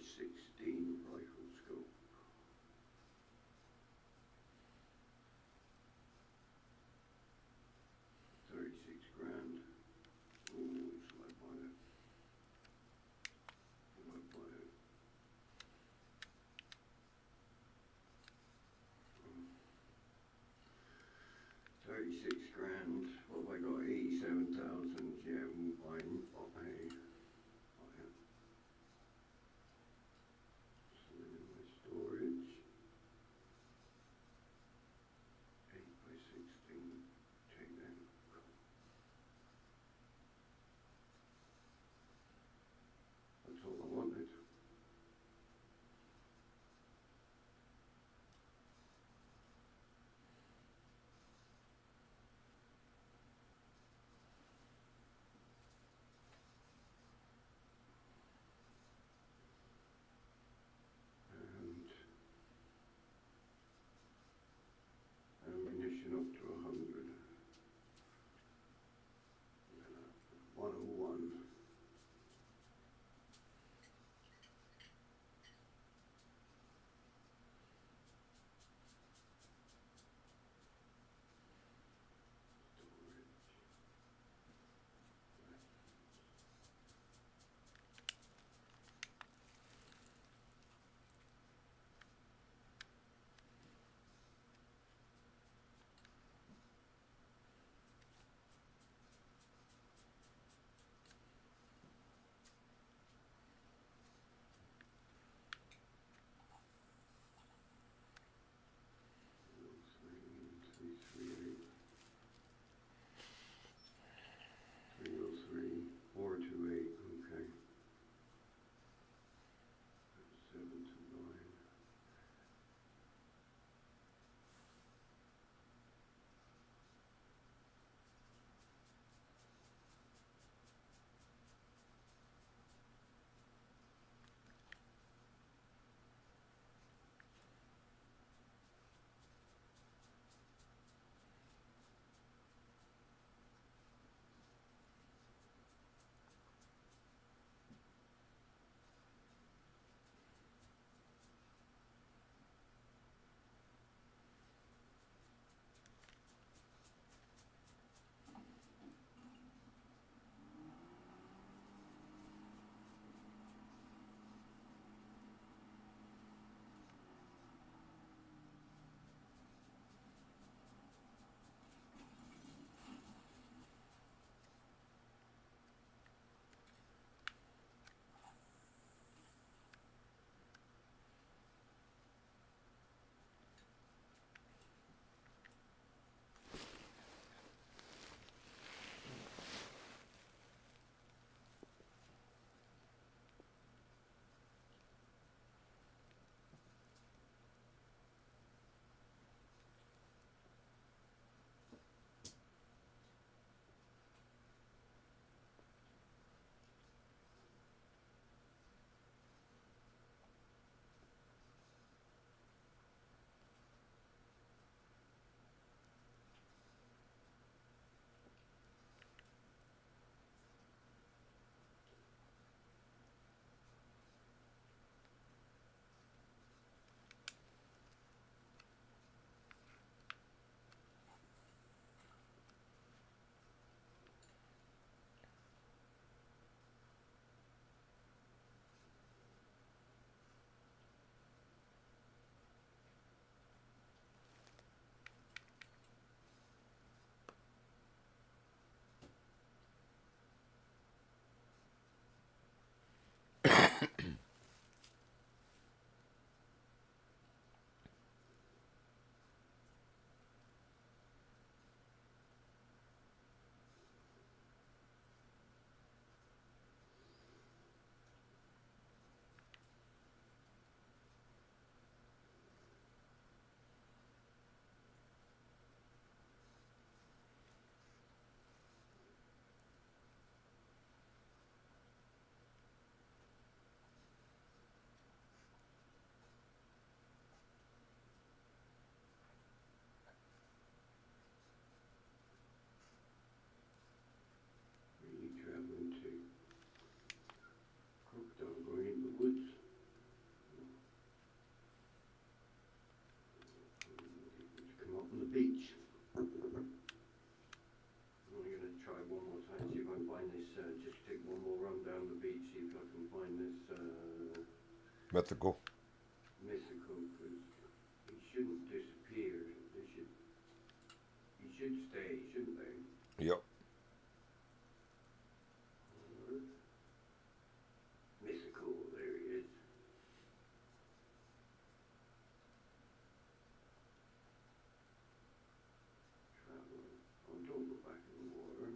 C: 16 rifle scope. $36,000. Ooh, shall I buy it? Will I buy it? 36,000. What have I got? 87,000. Yeah, buy it. So
A: Mythical.
C: Mythical, because he shouldn't disappear. He should stay, shouldn't they?
A: Yep.
C: Mythical, there he is. Traveler. Oh, don't go back in the water.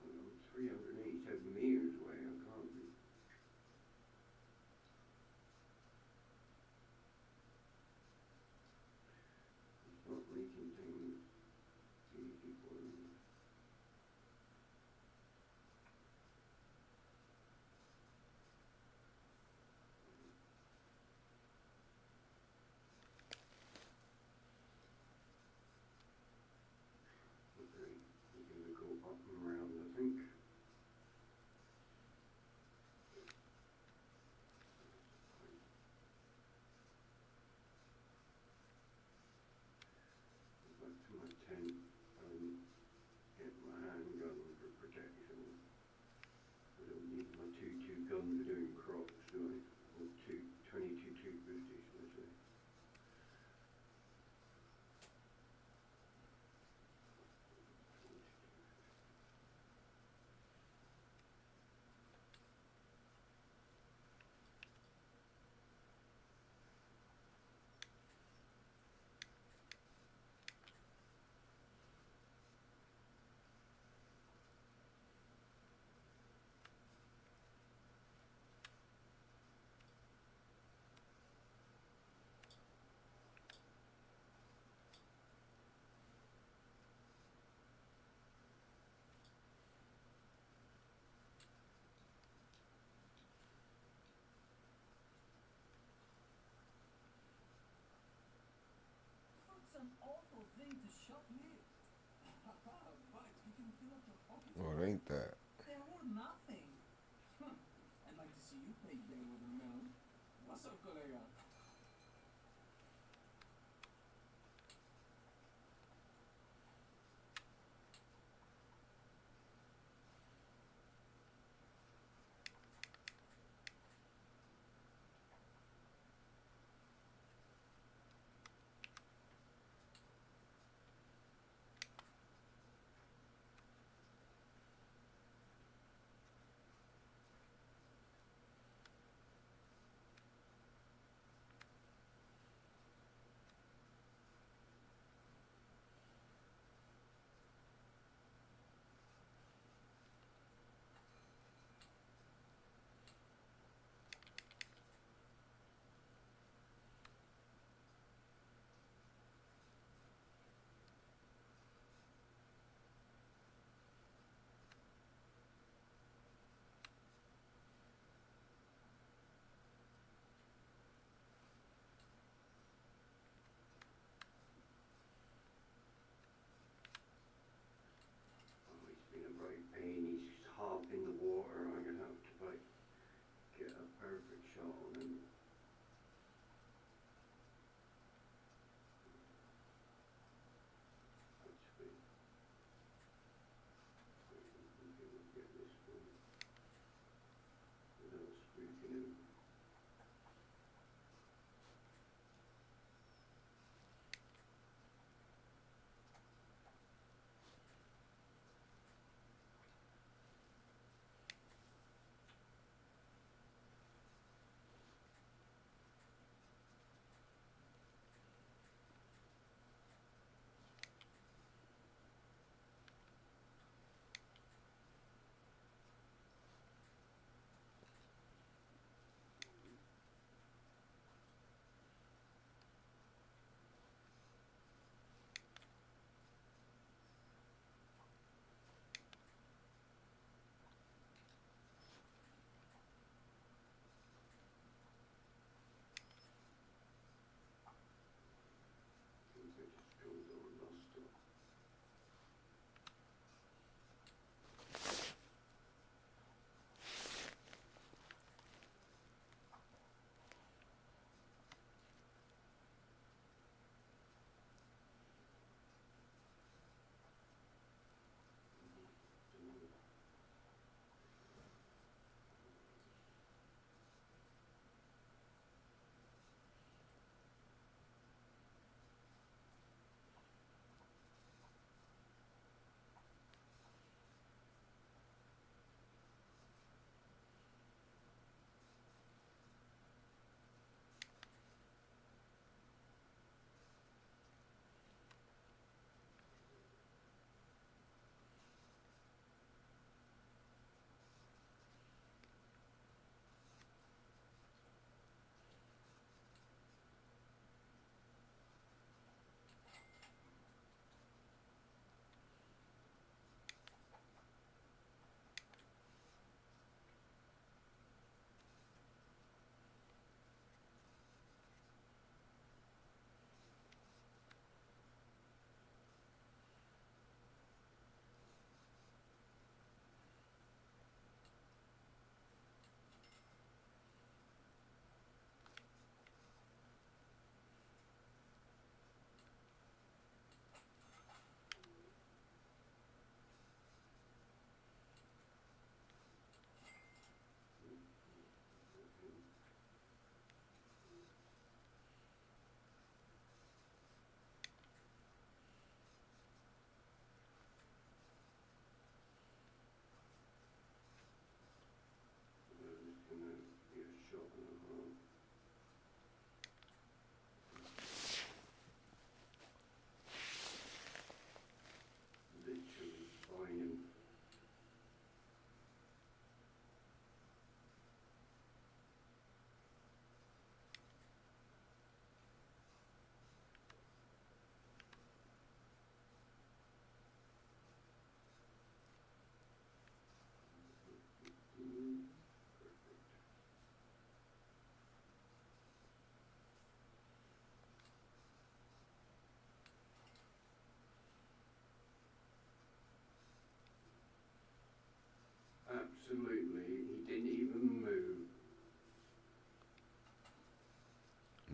C: I'm 387 meters away, I can't be. It's not making things easy for me. Okay, we're gonna go up and around, I think. Back to my tent and get my handgun for protection. I don't need my 2-2 gun for doing crops, do I? Or 22 250, should I say.
B: That's an awful thing to shoplift. But you can fill up your pockets.
A: Well, it ain't that.
B: They're worth nothing. I'd like to see you play dead with a melon. What's up, colega?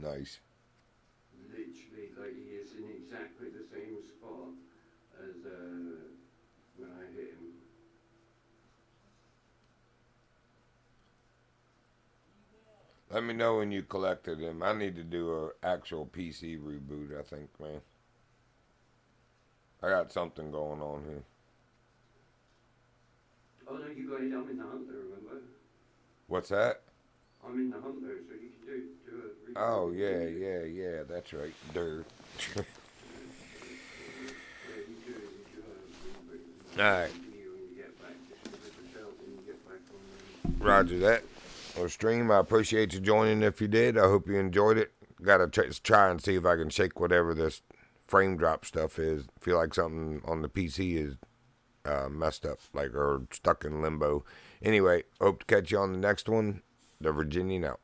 A: Nice.
C: Literally, like he is in exactly the same spot as when I hit him.
A: Let me know when you collected him. I need to do an actual PC reboot, I think, man. I got something going on here.
C: Oh no, you got it. I'm in the hunter. Remember?
A: What's that?
C: I'm in the hunter, so you can do a.
A: Oh, yeah, that's right. Dirt. Alright. Roger that. Well, stream, I appreciate you joining if you did. I hope you enjoyed it. Gotta try and see if I can shake whatever this frame drop stuff is. Feel like something on the PC is messed up, like, or stuck in limbo. Anyway, hope to catch you on the next one. The Virginian out.